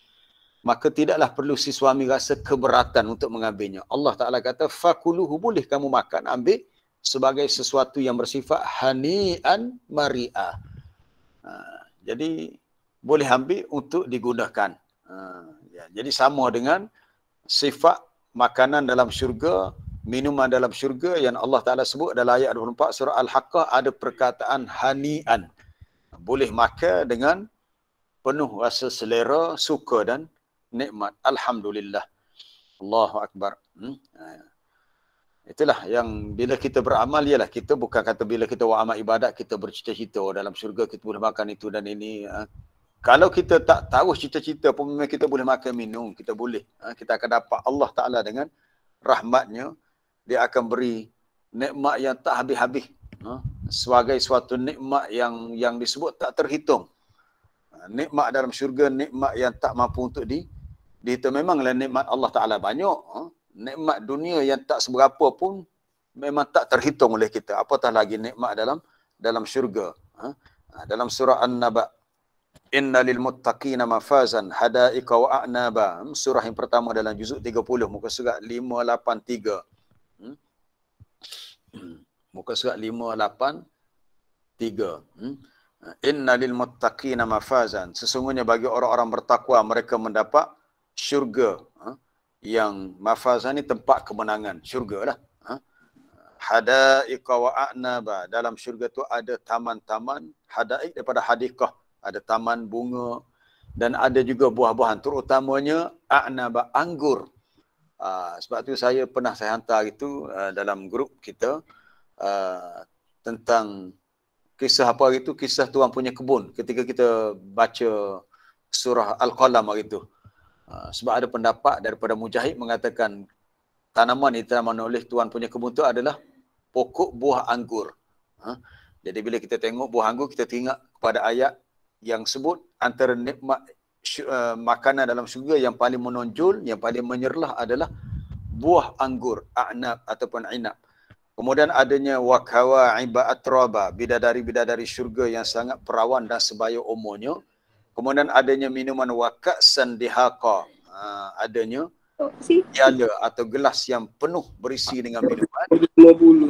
maka tidaklah perlu si suami rasa keberatan untuk mengambilnya. Allah Ta'ala kata, fakuluhu, boleh kamu makan, ambil sebagai sesuatu yang bersifat hani'an mari'ah. Jadi boleh ambil untuk digunakan. Jadi sama dengan sifat makanan dalam syurga, minuman dalam syurga yang Allah Ta'ala sebut dalam ayat 24 surah Al-Haqqah, ada perkataan hani'an. Boleh makan dengan penuh rasa selera, suka dan nikmat. Alhamdulillah. Allahu Akbar. Itulah yang bila kita beramal, ialah kita bukan kata bila kita buat amal ibadat, kita bercita-cita dalam syurga kita boleh makan itu dan ini. Kalau kita tak tahu cita-cita pun memang kita boleh makan minum, kita boleh. Kita akan dapat Allah Ta'ala dengan rahmatnya, dia akan beri nikmat yang tak habis-habis. Sebagai suatu nikmat yang disebut tak terhitung. Nikmat dalam syurga, nikmat yang tak mampu untuk dihitung. Memanglah nikmat Allah Ta'ala banyak. Nikmat dunia yang tak seberapa pun memang tak terhitung oleh kita. Apatah lagi nikmat dalam syurga. Dalam surah An-Naba, Inna lil muttaqina mafazan hadaika wa a'naba. Surah yang pertama dalam juzuk 30, muka surat 583. Muka surat 583. Inna lil muttaqina mafazan. Sesungguhnya bagi orang-orang bertakwa, mereka mendapat syurga. Yang mafazan ni tempat kemenangan, syurga lah. Hadaika wa a'naba. Dalam syurga tu ada taman-taman, hadaik daripada hadikah, ada taman bunga dan ada juga buah-buahan, terutamanya a'naba, anggur. Sebab tu saya pernah saya hantar itu dalam grup kita tentang kisah apa hari itu, kisah tuan punya kebun ketika kita baca surah Al-Qalam hari itu. Sebab ada pendapat daripada Mujahid mengatakan tanaman yang ditanaman oleh tuan punya kebun itu adalah pokok buah anggur. Jadi bila kita tengok buah anggur, kita teringat kepada ayat yang sebut antara nikmat makanan dalam syurga yang paling menonjol, yang paling menyerlah adalah buah anggur, a'nab ataupun inab. Kemudian adanya wakawa'iba atraba, bidadari-bidadari syurga yang sangat perawan dan sebaya umurnya. Kemudian adanya minuman waka'san dihaqa, adanya piala atau gelas yang penuh berisi dengan minuman.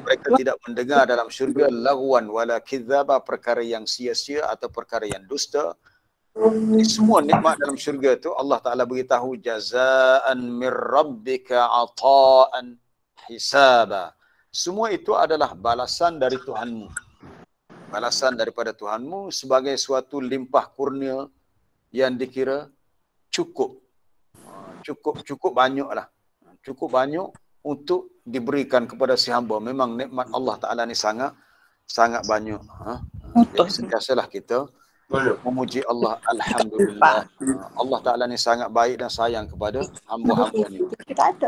Mereka tidak mendengar dalam syurga lagwan wala kidzaba, perkara yang sia-sia atau perkara yang dusta. Semua nikmat dalam syurga tu Allah Ta'ala beritahu jazaan mir rabbika ata'an hisaba. Semua itu adalah balasan dari Tuhanmu. Balasan daripada Tuhanmu sebagai suatu limpah kurnia yang dikira cukup. Cukup banyaklah. Cukup banyak untuk diberikan kepada si hamba. Memang nikmat Allah Ta'ala ni sangat banyak. Jadi sentiasalah kita memuji Allah. Alhamdulillah. Allah Ta'ala ni sangat baik dan sayang kepada hamba-hamba ni.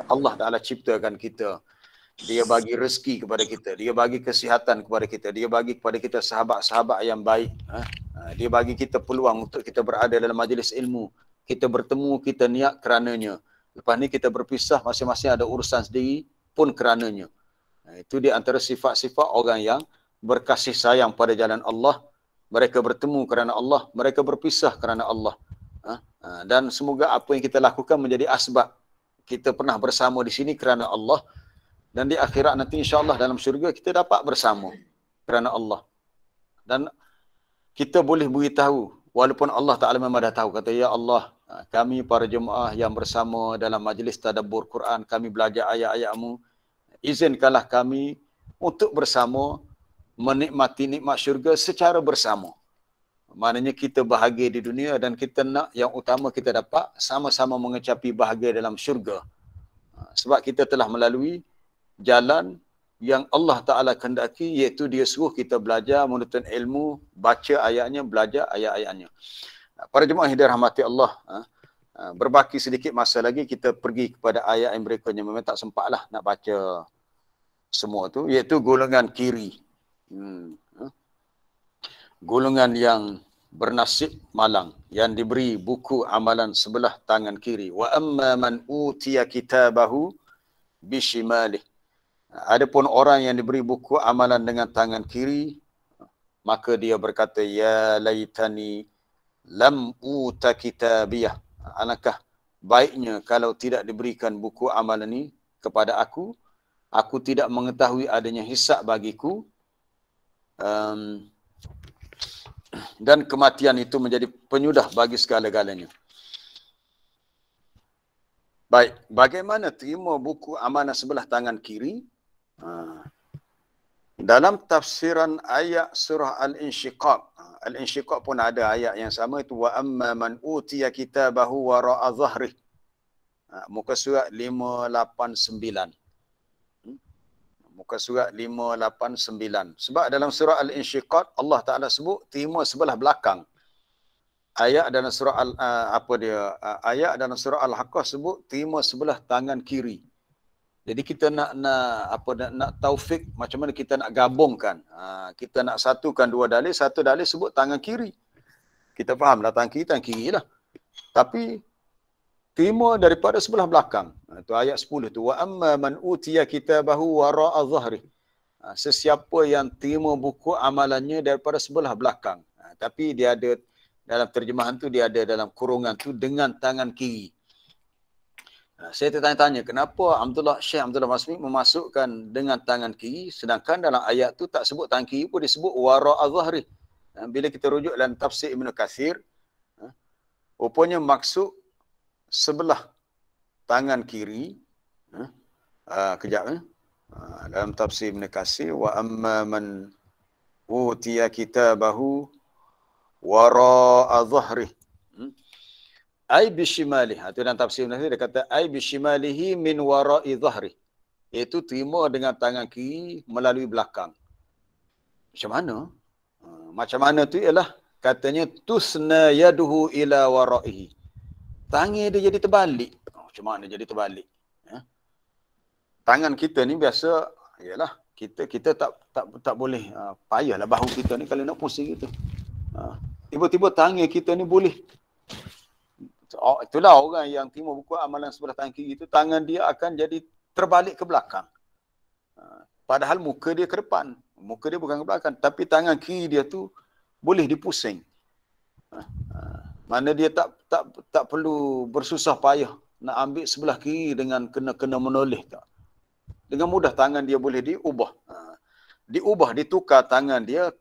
Allah Ta'ala ciptakan kita. Dia bagi rezeki kepada kita. Dia bagi kesihatan kepada kita. Dia bagi kepada kita sahabat-sahabat yang baik. Dia bagi kita peluang untuk kita berada dalam majlis ilmu. Kita bertemu, kita niat kerananya. Lepas ni kita berpisah, masing-masing ada urusan sendiri pun kerananya. Itu di antara sifat-sifat orang yang berkasih sayang pada jalan Allah. Mereka bertemu kerana Allah, mereka berpisah kerana Allah. Dan semoga apa yang kita lakukan menjadi asbab kita pernah bersama di sini kerana Allah. Dan di akhirat nanti insya-Allah dalam syurga kita dapat bersama kerana Allah. Dan kita boleh beritahu walaupun Allah Ta'ala memang dah tahu, kata ya Allah, kami para jemaah yang bersama dalam majlis tadabbur Quran, kami belajar ayat-ayat-Mu, izinkanlah kami untuk bersama menikmati nikmat syurga secara bersama. Maknanya kita bahagia di dunia dan kita nak yang utama kita dapat sama-sama mengecapi bahagia dalam syurga. Sebab kita telah melalui jalan yang Allah Ta'ala kehendaki, iaitu dia suruh kita belajar, menuntut ilmu, baca ayatnya, belajar ayat-ayatnya. Para jemaah yang dirahmati Allah, berbaki sedikit masa lagi kita pergi kepada ayat yang berikutnya. Memang tak sempatlah nak baca semua tu, iaitu golongan kiri. Golongan yang bernasib malang, yang diberi buku amalan sebelah tangan kiri. Wa amma man utiya kitabahu bishimalih. Adapun orang yang diberi buku amalan dengan tangan kiri, maka dia berkata, ya laitani lam uta kitabiyah. Alangkah baiknya kalau tidak diberikan buku amalan ini kepada aku tidak mengetahui adanya hisab bagiku, dan kematian itu menjadi penyudah bagi segala-galanya. Baik, bagaimana terima buku amanah sebelah tangan kiri? Dalam tafsiran ayat surah Al-Insyiqaq, Al-Insyiqaq pun ada ayat yang sama itu, wa amma man utiya kitabahu wara'a zahrih. Muka surat 589. Muka surat 589. Sebab dalam surah Al-Insyiqaq Allah Taala sebut terima sebelah belakang. Ayat dalam surah ayat dalam surah Al-Haqqah sebut terima sebelah tangan kiri. Jadi kita nak taufik macam mana kita nak gabungkan. Kita nak satukan dua dalil, satu dalil sebut tangan kiri. Kita fahamlah tangan kiri lah. Tapi terima daripada sebelah belakang. Itu ayat 10 tu, wa amma man utiya kitabahu wara'a zahri. Sesiapa yang terima buku amalannya daripada sebelah belakang. Tapi dia ada dalam terjemahan tu, dia ada dalam kurungan tu dengan tangan kiri. Saya tertanya-tanya kenapa Syekh Abdullah Masmi memasukkan dengan tangan kiri, sedangkan dalam ayat tu tak sebut tangan kiri pun disebut wara'a zahri. Bila kita rujuk dalam tafsir Ibn Kathir, rupanya maksud sebelah tangan kiri, dalam tafsir Ibn Kathir, wa amma man utiya kitabahu wara'a zahri, ai bishimalihi. Itu dalam tafsir Ibn Kathir dia kata ai bishimalihi min wara'i zahri, iaitu terima dengan tangan kiri melalui belakang. Macam mana? Macam mana tu ialah katanya tusna yaduhu ila wara'ihi. Tangan dia jadi terbalik. Macam mana jadi terbalik? Tangan kita ni biasa ialah kita tak boleh payahlah bahu kita ni kalau nak pusing gitu. Tiba-tiba tangan kita ni boleh. Itulah orang yang terima buku amalan sebelah tangan kiri itu, tangan dia akan jadi terbalik ke belakang. Padahal muka dia ke depan. Muka dia bukan ke belakang, tapi tangan kiri dia tu boleh dipusing. Mana dia tak perlu bersusah payah nak ambil sebelah kiri dengan kena menoleh tak. Dengan mudah tangan dia boleh diubah, ditukar tangan dia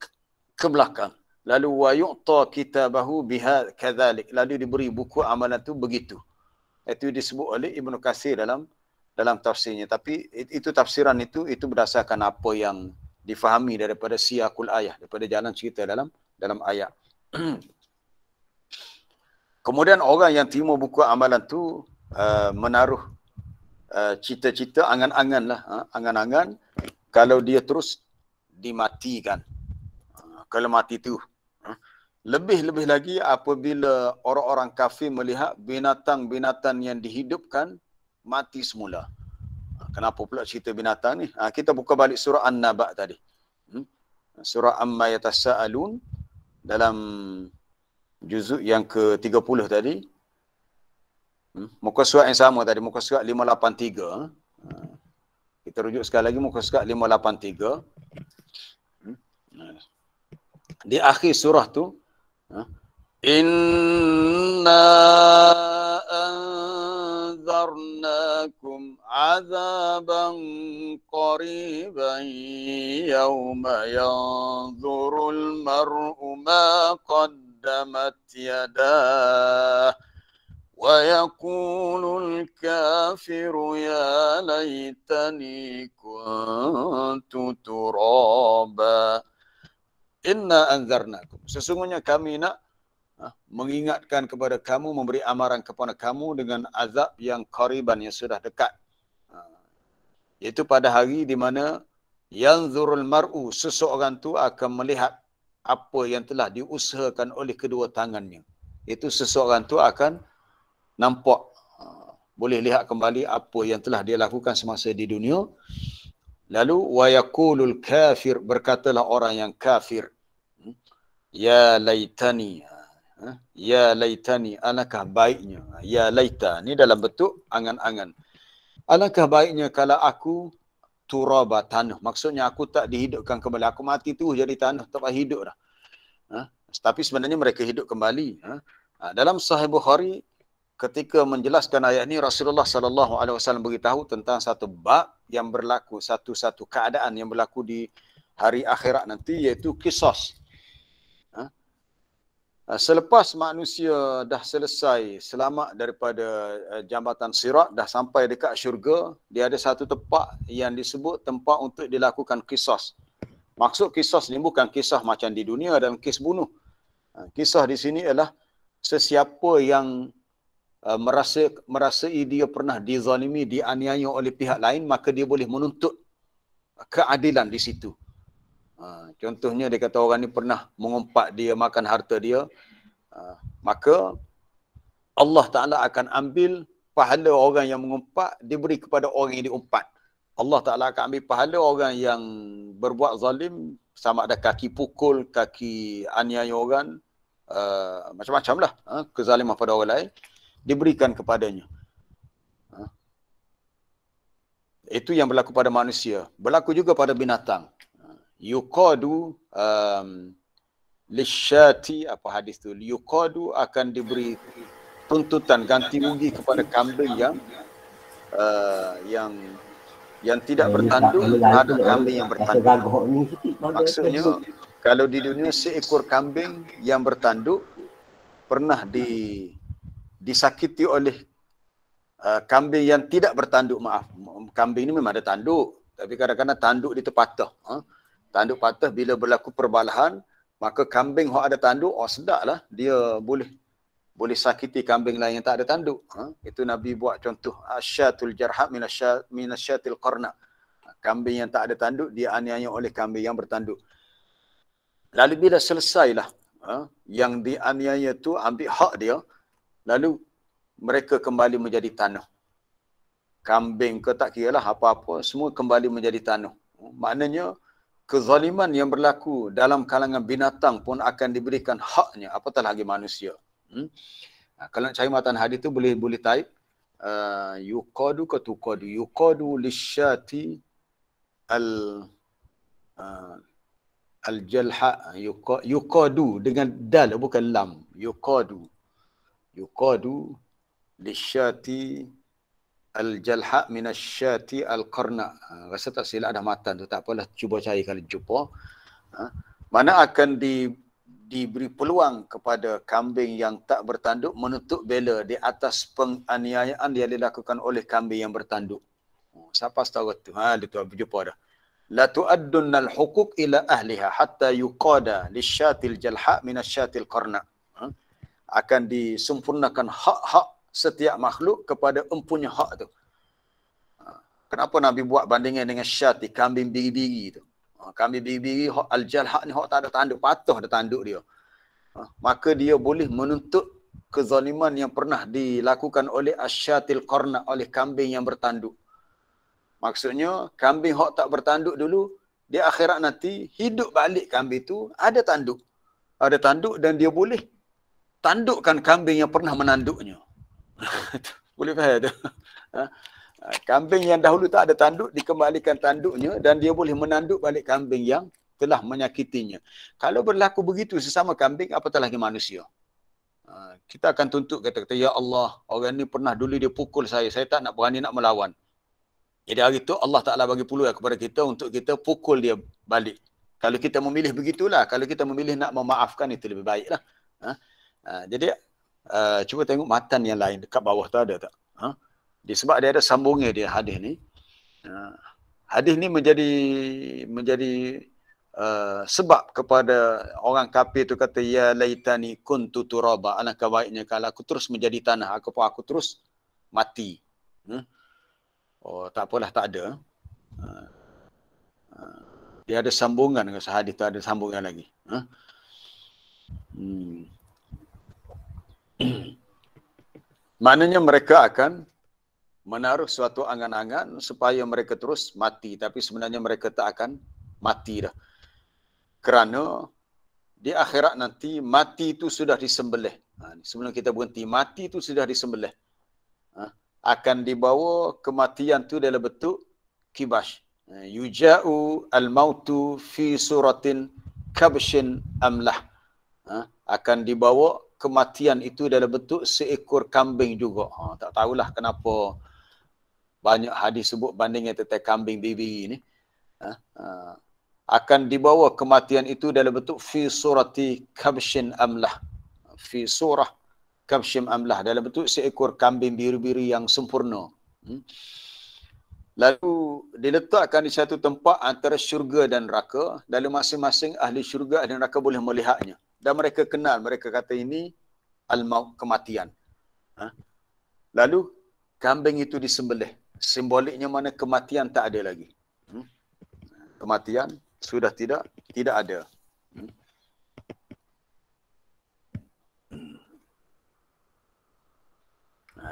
ke belakang. Lalu wa yu'ta kitabahu biha kadzalik. Lalu diberi buku amalan tu begitu. Itu disebut oleh Ibn Kathir dalam tafsirnya. Tapi itu tafsiran itu berdasarkan apa yang difahami daripada siyaqul ayat, daripada jalan cerita dalam ayat. Kemudian orang yang terima buku amalan tu menaruh cita-cita, angan-angan lah. Angan-angan kalau dia terus dimatikan. Kalau mati tu. Lebih-lebih lagi apabila orang-orang kafir melihat binatang-binatang yang dihidupkan mati semula. Kenapa pula cerita binatang ni? Kita buka balik surah An-Naba tadi. Surah Amma Yatasa'alun dalam juzuk yang ke-30 tadi. Muka surat yang sama tadi, muka surat 583. Kita rujuk sekali lagi muka surat 583. Di akhir surah tu, inna anzarnakum azaban qariban yawma yanzurul mar'u ma qaddamat yadah wa yaqulul kafiru ya laitani kuntu turaba. Inna anzarnakum. Sesungguhnya kami nak mengingatkan kepada kamu, memberi amaran kepada kamu dengan azab yang qariban, yang sudah dekat. Iaitu pada hari di mana yanzurul mar'u, seseorang tu akan melihat apa yang telah diusahakan oleh kedua tangannya. Itu seseorang tu akan nampak, boleh lihat kembali apa yang telah dia lakukan semasa di dunia. Lalu wa yaqulul kafir, berkatalah orang yang kafir, ya laitani, alangkah baiknya, ya laita ni dalam bentuk angan-angan. Alangkah baiknya kalau aku turaba, tanah. Maksudnya aku tak dihidupkan kembali. Aku mati tu jadi tanah, tak hidup dah. Tapi sebenarnya mereka hidup kembali. Dalam Sahih Bukhari, ketika menjelaskan ayat ini, Rasulullah SAW beritahu tentang satu bab yang berlaku, satu keadaan yang berlaku di hari akhirat nanti, iaitu qisas. Selepas manusia dah selesai selamat daripada jambatan sirat, dah sampai dekat syurga, dia ada satu tempat yang disebut tempat untuk dilakukan qisas. Maksud qisas ni bukan kisah macam di dunia dalam kes bunuh. Kisah di sini adalah sesiapa yang merasai dia pernah dizalimi, dianiaya oleh pihak lain, maka dia boleh menuntut keadilan di situ. Contohnya dia kata orang ni pernah mengumpat dia, makan harta dia, maka Allah Ta'ala akan ambil pahala orang yang mengumpat, diberi kepada orang yang diumpat. Allah Ta'ala akan ambil pahala orang yang berbuat zalim, sama ada kaki pukul, kaki aniaya orang, macam-macam lah, kezaliman pada orang lain, diberikan kepadanya. Itu yang berlaku pada manusia. Berlaku juga pada binatang. Yuqadu lisyati, apa hadis tu? Yuqadu, akan diberi tuntutan ganti rugi kepada kambing yang tidak bertanduk terhadap kambing yang bertanduk. Maksudnya, kalau di dunia seekor kambing yang bertanduk pernah disakiti oleh kambing yang tidak bertanduk, maaf. Kambing ini memang ada tanduk, tapi kadang-kadang tanduk dia terpatah. Tanduk patah bila berlaku perbalahan, maka kambing yang ada tanduk, sedaplah dia boleh sakiti kambing lain yang tak ada tanduk. Itu Nabi buat contoh, asyatul jarha minasyatil qarna. Kambing yang tak ada tanduk dia aniaya oleh kambing yang bertanduk. Lalu bila selesailah yang dianiaya tu ambil hak dia, lalu mereka kembali menjadi tanah. Kambing ke tak kira lah apa-apa, semua kembali menjadi tanah. Maknanya kezaliman yang berlaku dalam kalangan binatang pun akan diberikan haknya, apatah lagi manusia. Kalau nak cari matan hadis tu boleh type yuqadu ke tuqadu. Yuqadu lisyati al-jalha, yuqadu dengan dal bukan lam. Yuqadu lisyati al-jalha minasyati al-qarna. Rasa tak silap ada matan tu, tak apalah, cuba cari kalau jumpa. Mana akan diberi peluang kepada kambing yang tak bertanduk menuntut bela di atas penganiayaan yang dilakukan oleh kambing yang bertanduk. Siapa tahu tu? Itu berjumpa dah. La tu'addunnal huquq ila ahliha hatta yuqada lisyatil jalha minasyatil qarna. Akan disempurnakan hak-hak setiap makhluk kepada empunya hak tu. Kenapa Nabi buat bandingan dengan syati, kambing biri-biri tu? Kambing biri-biri, al-jalha ni tak ada tanduk, patuh ada tanduk dia. Maka dia boleh menuntut kezaliman yang pernah dilakukan oleh asyatil qarna, oleh kambing yang bertanduk. Maksudnya, kambing tak bertanduk dulu, di akhirat nanti, hidup balik kambing tu, ada tanduk. Ada tanduk dan dia boleh tandukkan kambing yang pernah menanduknya. Boleh faham tu? Kambing yang dahulu tak ada tanduk, dikembalikan tanduknya dan dia boleh menanduk balik kambing yang telah menyakitinya. Kalau berlaku begitu sesama kambing, apatah lagi manusia. Kita akan tuntut, kata-kata, ya Allah, orang ni pernah dulu dia pukul saya tak nak berani nak melawan. Jadi hari itu Allah Ta'ala bagi peluang kepada kita untuk kita pukul dia balik. Kalau kita memilih begitulah, kalau kita memilih nak memaafkan, itu lebih baiklah. Jadi cuba tengok matan yang lain dekat bawah tu ada tak? Sebab dia ada sambungnya dia hadis ni. Hadis ni menjadi sebab kepada orang kafir tu kata, ya laitani kuntu turaba, alangkah baiknya kalau aku terus menjadi tanah, aku terus mati. Tak apalah, tak ada. Dia ada sambungan dengan hadis tu, ada sambungan lagi. Maknanya mereka akan menaruh suatu angan-angan supaya mereka terus mati, tapi sebenarnya mereka tak akan mati dah. Kerana di akhirat nanti mati itu sudah disembelih. Sebelum kita berhenti, mati itu sudah disembelih. Akan dibawa kematian tu dalam bentuk kibash. Yuja'u al-mautu fi suratin kabshin amlah. Akan dibawa kematian itu dalam bentuk seekor kambing juga. Tak tahulah kenapa banyak hadis sebut bandingnya tentang kambing bibi ni. Akan dibawa kematian itu dalam bentuk fi surati kabshin amlah. Fi surah kabshin amlah, dalam bentuk seekor kambing biru-biru yang sempurna. Lalu diletakkan di satu tempat antara syurga dan neraka. Dalam masing-masing ahli syurga, ahli neraka boleh melihatnya. Dan mereka kenal, mereka kata ini al-maut, kematian. Lalu kambing itu disembelih. Simboliknya mana kematian tak ada lagi. Kematian sudah tidak ada.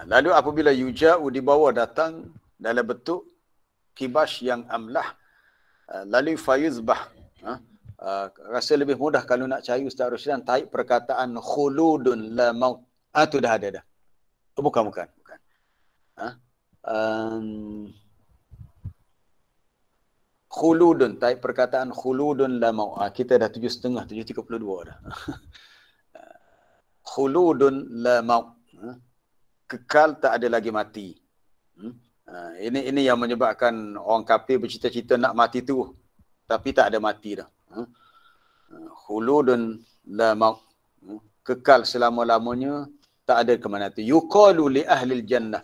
Lalu apabila yuja'u dibawa datang dalam bentuk kibash yang amlah, lalu fayuzbah. Rasa lebih mudah kalau nak cari Ustaz Ruslan, tarik perkataan khuludun la maut. Tu dah ada dah. Bukan. Khuludun, tarik perkataan khuludun la maut. Kita dah 7.30, 7.32 dah. Khuludun la maut. Kekal, tak ada lagi mati. Ini yang menyebabkan orang kafir bercita-cita nak mati tu, tapi tak ada mati dah. Khuludun la maut, kekal selama-lamanya, tak ada ke mana tu. Yuqalu li ahli jannah.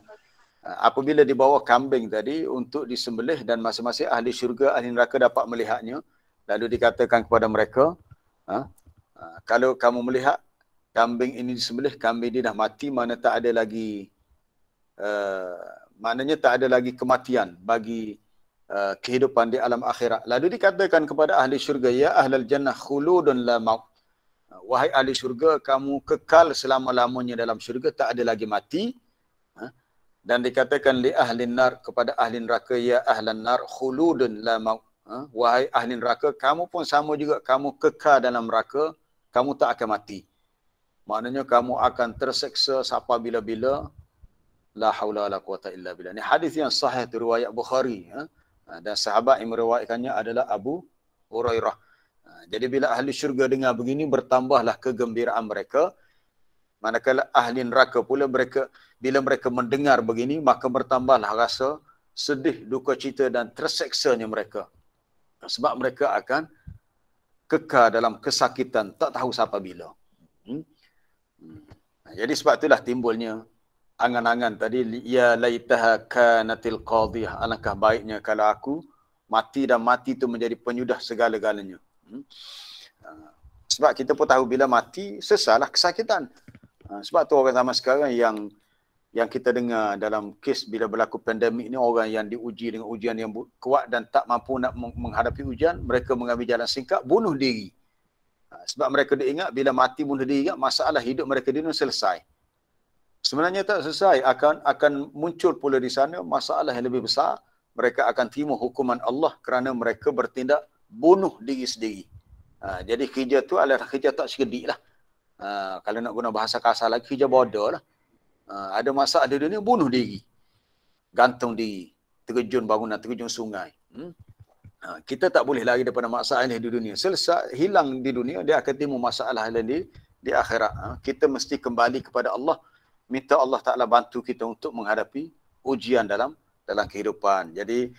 Apabila dibawa kambing tadi untuk disembelih dan masing-masing ahli syurga, ahli neraka dapat melihatnya, lalu dikatakan kepada mereka, kalau kamu melihat kambing ini disembelih, kambing ini dah mati, mana tak ada lagi maknanya tak ada lagi kematian bagi kehidupan di alam akhirat. Lalu dikatakan kepada ahli syurga, ya ahlal jannah khuludun la maut. Wahai ahli syurga, kamu kekal selama-lamanya dalam syurga, tak ada lagi mati. Dan dikatakan li ahli nar, kepada ahli neraka, ya ahlan nar khuludun la maut. Wahai ahli neraka, kamu pun sama juga, kamu kekal dalam neraka, kamu tak akan mati. Maknanya kamu akan terseksa sampai bila-bila. La haula wala quwata illa billah. Ini hadis yang sahih, riwayat Bukhari. Dan sahabat yang meriwayatkannya adalah Abu Hurairah. Jadi bila ahli syurga dengar begini, bertambahlah kegembiraan mereka. Manakala ahli neraka pula, bila mereka mendengar begini, maka bertambahlah rasa sedih, duka cita dan terseksanya mereka. Sebab mereka akan kekal dalam kesakitan, tak tahu sampai bila. Jadi sebab itulah timbulnya angan-angan tadi, ya laitaha kanatil qadhiyah, alangkah baiknya kalau aku mati, dan mati itu menjadi penyudah segala-galanya. Sebab kita pun tahu bila mati sesalah kesakitan. Sebab tu orang zaman sekarang yang kita dengar dalam kes bila berlaku pandemik ni, orang yang diuji dengan ujian yang kuat dan tak mampu nak menghadapi ujian, mereka mengambil jalan singkat, bunuh diri. Sebab mereka diingat bila mati bunuh diri, masalah hidup mereka di dunia selesai. Sebenarnya tak selesai, akan muncul pula di sana masalah yang lebih besar. Mereka akan terima hukuman Allah kerana mereka bertindak bunuh diri sendiri. Jadi kerja tu adalah kerja tak sekedik lah. Kalau nak guna bahasa kasar lagi, kerja bodoh lah. Ada masalah di dunia, bunuh diri, gantung diri, terjun bangunan, terjun sungai. Kita tak boleh lari daripada masalah di dunia. Selesai, hilang di dunia, dia akan timbul masalah lain di akhirat. Kita mesti kembali kepada Allah, minta Allah Ta'ala bantu kita untuk menghadapi ujian dalam kehidupan. Jadi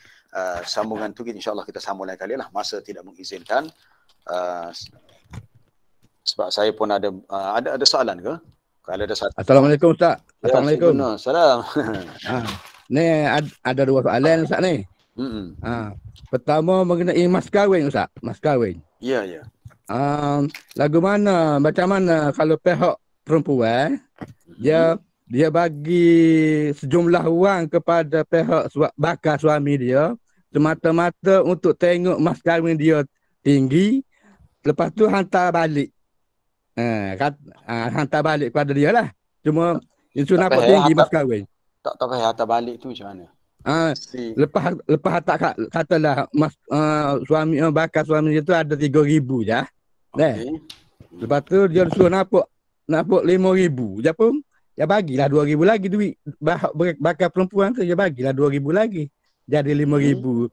sambungan tu insya-Allah kita sambung lain kali lah, masa tidak mengizinkan. Sebab saya pun ada soalan ke? Kalau ada soalan. Assalamualaikum Ustaz. Assalamualaikum. Salam. Ni ada dua soalan Ustaz ni. Pertama mengenai mas kahwin Ustaz, mas kahwin. Ya. Lagu mana, macam mana kalau pihak perempuan dia bagi sejumlah wang kepada pihak bakal suami dia semata-mata untuk tengok mas kahwin dia tinggi, lepas tu hantar balik. Hantar balik kepada dia lah. Cuma itu nampak tinggi mas kahwin. Tak payah hantar balik tu macam mana? Lepas hantar katalah mas suami bakal suami dia tu ada 3,000 je. Okay. Lepas tu dia suruh nampak 5,000 je pun. Ya bagilah 2,000 lagi duit bakal perempuan tu, dia bagilah 2,000 lagi. Jadi 5,000.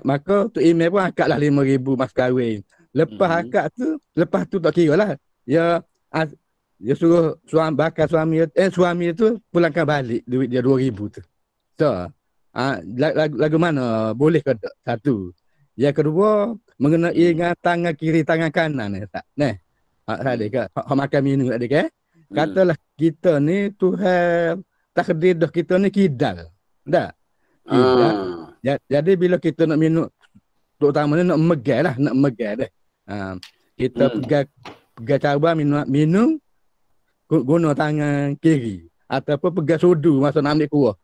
maka Tok Imam pun akadlah 5,000 mas kahwin. Lepas tu tak kira lah. Ya suruh suami tu pulangkan balik duit dia 2,000 tu. So, lagu mana boleh ke tak? Satu. Yang kedua, mengenai dengan tangan kiri, tangan kanan ni tak. Neh. Tadi ke hak makan minum tadi ke. Katalah kita ni Tuhan takdir dah kita ni kidal. Tak? Kidal. Jadi bila kita nak minum, terutamanya nak megai dah. Kita pegang cabar minum guna tangan kiri ataupun pegang sudu masa nak ambil kuah.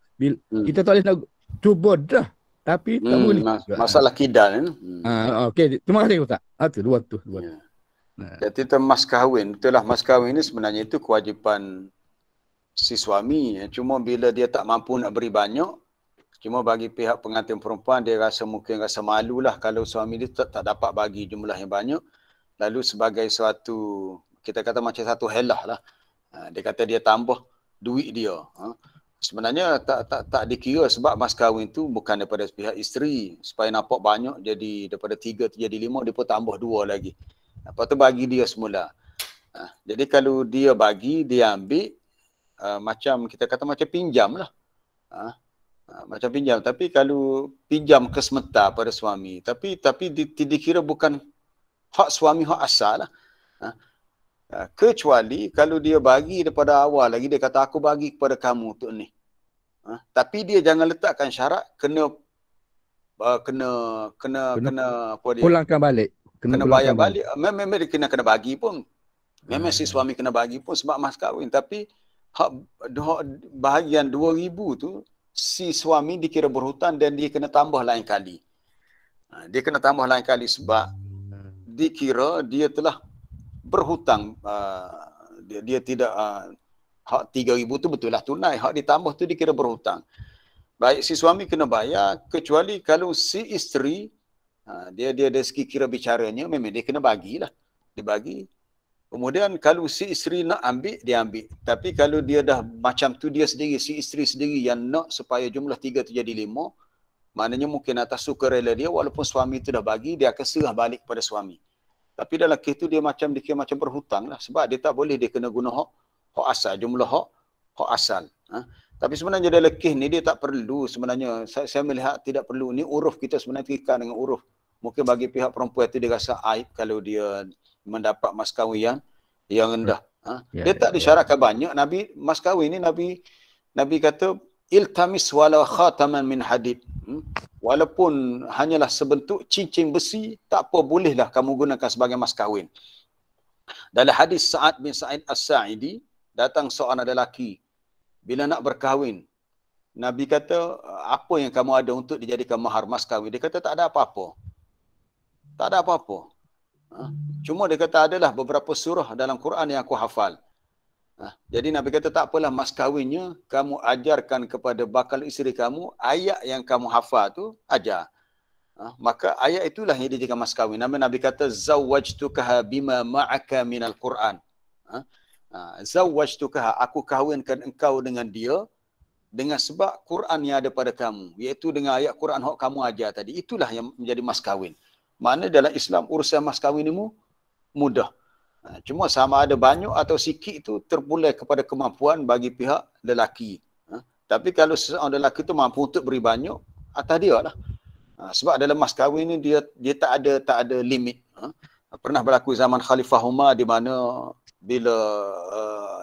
Kita tak boleh nak cuba dah, tapi tak boleh. Masalah kidal ni. Okey, terima kasih Ustaz. Itu dua tu. Ya. Jadi itu mas kahwin, itulah mas kahwin ini sebenarnya itu kewajipan si suami. Cuma bila dia tak mampu nak beri banyak, cuma bagi pihak pengantin perempuan dia mungkin rasa malulah kalau suami dia tak dapat bagi jumlah yang banyak. Lalu sebagai suatu, kita kata macam satu helah lah. Dia kata dia tambah duit dia. Sebenarnya tak dikira sebab mas kahwin tu bukan daripada pihak isteri. Supaya nampak banyak jadi daripada 3 tu jadi 5, dia pun tambah 2 lagi. Lepas tu bagi dia semula. Jadi kalau dia bagi, dia ambil, macam kita kata macam pinjam lah. Macam pinjam. Tapi kalau pinjam kesemata pada suami, tapi dikira bukan hak suami, hak asal lah. Kecuali kalau dia bagi daripada awal lagi, dia kata aku bagi kepada kamu untuk ni. Tapi dia jangan letakkan syarat kena apa dia? Pulangkan balik. Kena bayar balik. Memang dia kena bagi pun. Memang si suami kena bagi pun sebab mas kahwin. Tapi hak bahagian 2,000 tu si suami dikira berhutang dan dia kena tambah lain kali. Dia kena tambah lain kali sebab dikira dia telah berhutang. Dia tidak hak 3,000 tu betul lah tunai. Hak ditambah tu dikira berhutang. Baik si suami kena bayar kecuali kalau si isteri dia dari segi kira bicaranya memang dia kena bagilah. Dia bagi. Kemudian kalau si isteri nak ambil, dia ambil. Tapi kalau dia dah macam tu dia sendiri, si isteri sendiri yang nak supaya jumlah 3 tu jadi 5, maknanya mungkin atas sukarela dia walaupun suami tu dah bagi, dia akan serah balik kepada suami. Tapi dalam kes tu dia dikira macam berhutang lah. Sebab dia tak boleh dia kena guna hak asal, jumlah hak asal. Tapi sebenarnya dalam kes ni dia tak perlu sebenarnya. Saya melihat tidak perlu. Ni uruf kita sebenarnya terikat dengan uruf. Mungkin bagi pihak perempuan itu dia rasa aib kalau dia mendapat mas kahwin yang rendah. Dia tak disyaratkan banyak. Mas kahwin ni Nabi kata iltamis wala khataman min hadid. Walaupun hanyalah sebentuk cincin besi, tak apa, bolehlah kamu gunakan sebagai mas kahwin. Dalam hadis Sa'ad bin Sa'id As-Sa'idi, datang seorang lelaki bila nak berkahwin. Nabi kata, apa yang kamu ada untuk dijadikan mahar mas kahwin? Dia kata tak ada apa-apa. Tak ada apa-apa. Cuma dia kata adalah beberapa surah dalam Quran yang aku hafal. Jadi Nabi kata tak apalah mas kahwinnya, kamu ajarkan kepada bakal isteri kamu ayat yang kamu hafal tu, ajar. Maka ayat itulah yang dijadikan mas kahwin. Nabi kata zawwajtukaha bima ma'aka minal Quran. Zawwajtukaha, aku kahwinkan engkau dengan dia dengan sebab Quran yang ada pada kamu, iaitu dengan ayat Quran yang kamu ajar tadi. Itulah yang menjadi mas kahwin. Mana dalam Islam urusan mas kahwin ini mudah. Cuma sama ada banyak atau sikit itu terpulang kepada kemampuan bagi pihak lelaki. Tapi kalau seorang lelaki itu mampu untuk beri banyak, atas dia lah. Sebab dalam mas kahwin ini dia tak ada limit. Pernah berlaku zaman Khalifah Umar di mana bila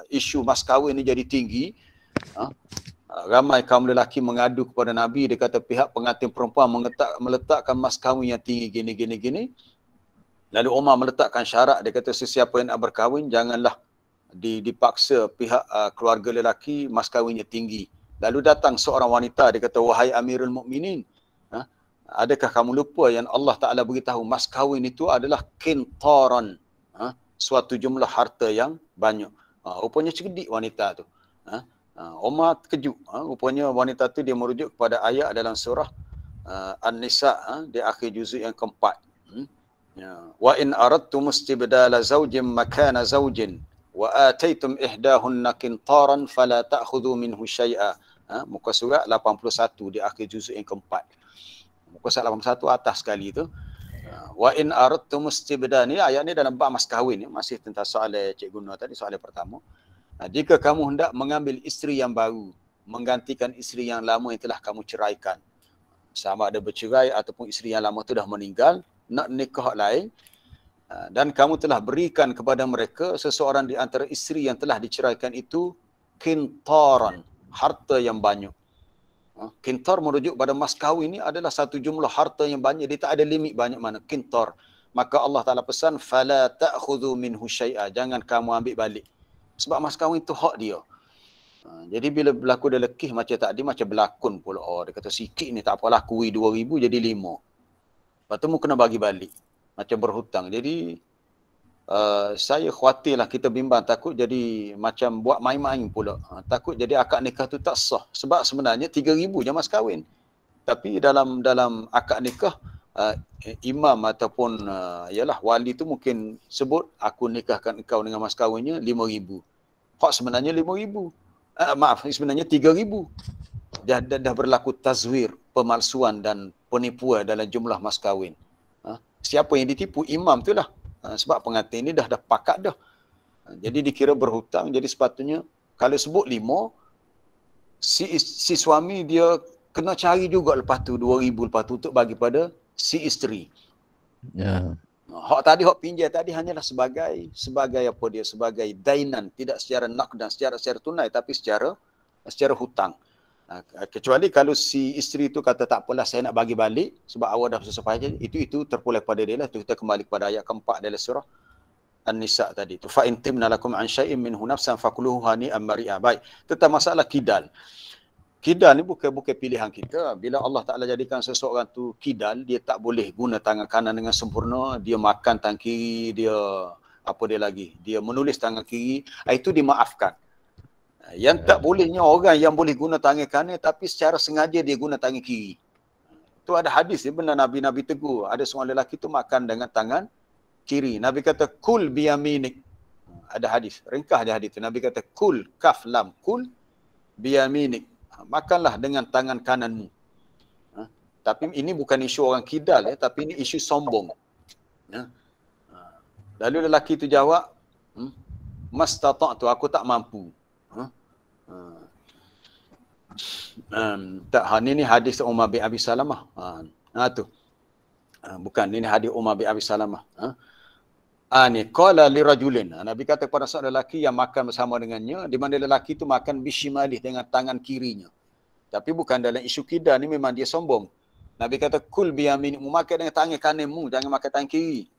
isu mas kahwin ini jadi tinggi, ramai kaum lelaki mengadu kepada Nabi. Dia kata pihak pengantin perempuan meletakkan mas kahwin yang tinggi gini. Lalu Umar meletakkan syarat. Dia kata sesiapa yang nak berkahwin janganlah dipaksa pihak keluarga lelaki mas kahwinnya tinggi. Lalu datang seorang wanita. Dia kata, wahai Amirul Mukminin, adakah kamu lupa yang Allah Ta'ala beritahu mas kahwin itu adalah kintaran, suatu jumlah harta yang banyak. Rupanya cerdik wanita tu. Umar terkejut. Rupanya wanita tu dia merujuk kepada ayat dalam surah An-Nisa di akhir juzuk yang keempat. Wa in aradtum istibdala zawjin makana zawjin wa ataitum ihdahunna qintaran fala ta'khudhu minhu syai'a. Muka surat 81 di akhir juzuk yang keempat. Muka surat 81 atas sekali tu. Wa in aradtum istibdal, ni ayat ni dalam bab mas kahwin, masih tentang soalan Cik Guna tadi, soalan pertama. Jika kamu hendak mengambil isteri yang baru, menggantikan isteri yang lama yang telah kamu ceraikan, sama ada bercerai ataupun isteri yang lama tu dah meninggal, nak nikah lain, dan kamu telah berikan kepada mereka seseorang di antara isteri yang telah diceraikan itu kintaran, harta yang banyak. Kintar merujuk pada mas kahwin ni adalah satu jumlah harta yang banyak, dia tak ada limit banyak mana, kintar. Maka Allah Ta'ala pesan, fala ta'khudhu minhu syai'a, jangan kamu ambil balik. Sebab mas kahwin tu hak dia. Jadi bila berlaku dia lekih macam tadi, macam berlakon pula. Dia kata sikit ni tak apalah, kuih 2,000 jadi 5. Lepas tu mu kena bagi balik. Macam berhutang. Jadi saya khawatirlah, kita bimbang takut jadi macam buat main-main pula. Takut jadi akad nikah tu tak sah. Sebab sebenarnya 3,000 je mas kahwin. Tapi dalam akad nikah, imam ataupun yalah wali tu mungkin sebut, aku nikahkan engkau dengan mas kahwinnya 5,000. Hak sebenarnya 5,000. Maaf, sebenarnya 3,000. Dah berlaku tazwir, pemalsuan dan penipuan dalam jumlah mas kahwin. Siapa yang ditipu? Imam tu lah. Sebab pengantin ni dah pakat dah. Jadi dikira berhutang. Jadi sepatutnya kalau sebut 5, si suami dia kena cari juga lepas tu 2,000 lepas tu untuk bagi pada si isteri. Ya. Hak tadi, hak pinjam tadi hanyalah sebagai apa dia? Sebagai dainan, tidak secara naqdan, secara tunai, tapi secara hutang. Kecuali kalau si isteri tu kata tak apalah, saya nak bagi balik sebab awak dah susah payah, itu terpulang pada dia lah. Tu kita kembali kepada ayat keempat dalam surah An-Nisa tadi tu, fa in timna lakum an syai'in minhu nafsan fakuluhu hani'an mari'a. Baik, tentang masalah kidal. Kidal ni bukan pilihan kita. Bila Allah Ta'ala jadikan seseorang tu kidal, dia tak boleh guna tangan kanan dengan sempurna, dia makan tangan kiri, dia menulis tangan kiri, itu dimaafkan. Yang tak bolehnya orang yang boleh guna tangan kanan tapi secara sengaja dia guna tangan kiri. Tu ada hadis dia, benar Nabi tegur. Ada seorang lelaki tu makan dengan tangan kiri. Nabi kata kul biyaminik. Ada hadis, ringkas dia hadis tu. Nabi kata kul, kaf lam, kul biyaminik. Makanlah dengan tangan kananmu. Tapi ini bukan isu orang kidal tapi ini isu sombong. Lalu lelaki tu jawab, mastata'tu, aku tak mampu. Tak, ini hadis Umar bin Abi Salamah. Tu. Bukan, ini hadis Umar bin Abi Salamah. Ni qala li rajulin. Nabi kata kepada seorang lelaki yang makan bersama dengannya, di mana lelaki itu makan bishimalih, dengan tangan kirinya. Tapi bukan dalam isu kidal ni, memang dia sombong. Nabi kata kul biyaminmu, makan dengan tangan kananmu, jangan makan tangan kiri.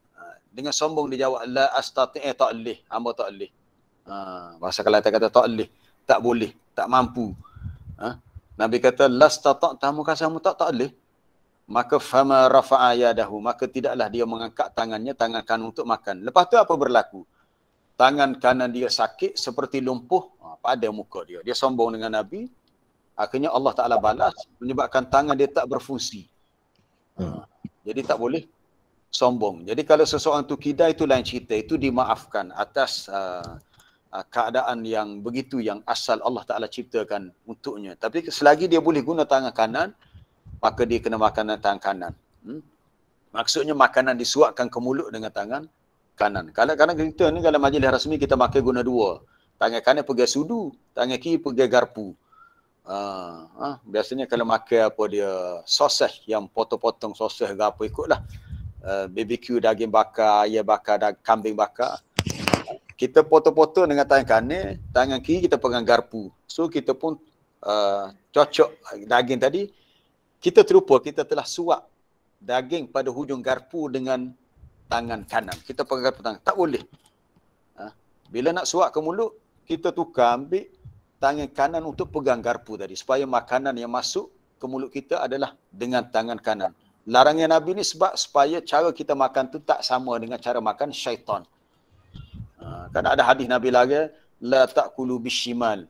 Dengan sombong dia jawab, la astati' tak leh, hamba tak leh. Bahasa Kelantan kata tak leh, tak boleh, tak mampu. Nabi kata lastata' tamu kasamu tak leh. Maka fama rafa'a yadahu, maka tidaklah dia mengangkat tangannya, tangan kanan untuk makan. Lepas tu apa berlaku? Tangan kanan dia sakit seperti lumpuh pada muka dia. Dia sombong dengan Nabi. Akhirnya Allah Ta'ala balas menyebabkan tangan dia tak berfungsi. Jadi tak boleh sombong. Jadi kalau seseorang tu kidal, itu lain cerita. Itu dimaafkan atas keadaan yang begitu, yang asal Allah Ta'ala ciptakan untuknya. Tapi selagi dia boleh guna tangan kanan, maka dia kena makan dengan tangan kanan. Maksudnya makanan disuapkan ke mulut dengan tangan kanan. Kadang-kadang kita ni kalau majlis rasmi kita makan guna dua. Tangan kanan pegang sudu, tangan kiri pegang garpu. Biasanya kalau makan apa dia, sosej yang potong-potong sosej ke apa, ikutlah. BBQ daging bakar, ayam bakar, kambing bakar. Kita potong-potong dengan tangan kanan, tangan kiri kita pegang garpu. So kita pun cocok daging tadi. Kita terlupa kita telah suap daging pada hujung garpu dengan tangan kanan. Kita pegang garpu tangan. Tak boleh. Bila nak suap ke mulut, kita tukar ambil tangan kanan untuk pegang garpu tadi. Supaya makanan yang masuk ke mulut kita adalah dengan tangan kanan. Larangan Nabi ni sebab supaya cara kita makan tu tak sama dengan cara makan syaitan. Kan ada hadis Nabi lagi, la ta'kulu bishimal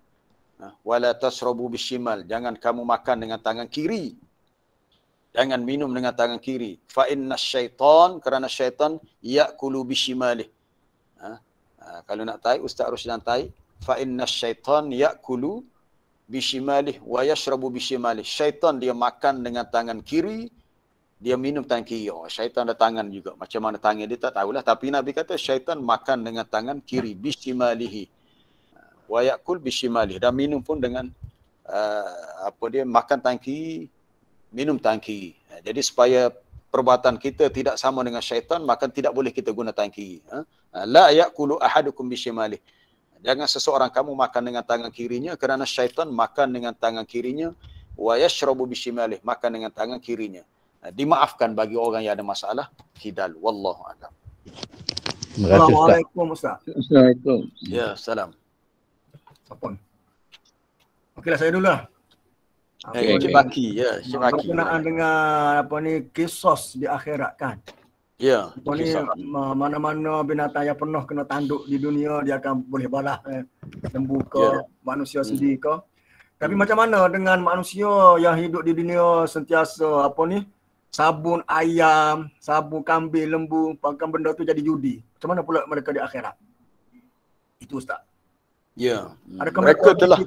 wa la tasrabu bishimal. Jangan kamu makan dengan tangan kiri. Jangan minum dengan tangan kiri. Fa inna syaitan, kerana syaitan ya'kulu bishimalih. Kalau nak taik, Ustaz Rusdan taik. Fa inna syaitan ya'kulu bishimalih wa yashrabu bishimalih. Syaitan dia makan dengan tangan kiri dia minum tangan kiri. Oh, syaitan ada tangan juga. Macam mana tangan dia tak tahulah. Tapi Nabi kata syaitan makan dengan tangan kiri. Bishimalihi. Wa yakul bishimalihi. Dan minum pun dengan dia makan tangan kiri, minum tangan kiri. Jadi supaya perbuatan kita tidak sama dengan syaitan, maka tidak boleh kita guna tangan kiri. La yakulu ahadukum bishimalihi. Jangan seseorang kamu makan dengan tangan kirinya kerana syaitan makan dengan tangan kirinya. Wa yashrabu bishimalihi. Makan dengan tangan kirinya. Dimaafkan bagi orang yang ada masalah kidal. Wallahu a'lam. Terima kasih Ustaz. Assalamualaikum Ustaz. Assalamualaikum. Ya, salam. Apa? Okeylah, saya dulu lah. Cik Baki, ya, Cik Baki. Berkenaan dengan kisos di akhirat kan. Ya, Ni mana-mana binatang yang pernah kena tanduk di dunia dia akan boleh balas lembu ke manusia sendiri ke. Tapi macam mana dengan manusia yang hidup di dunia sentiasa sabun ayam, sabun kambing, lembu, pakai benda tu jadi judi. Macam mana pula mereka di akhirat? Itu Ustaz. Ya. Adakah Mereka telah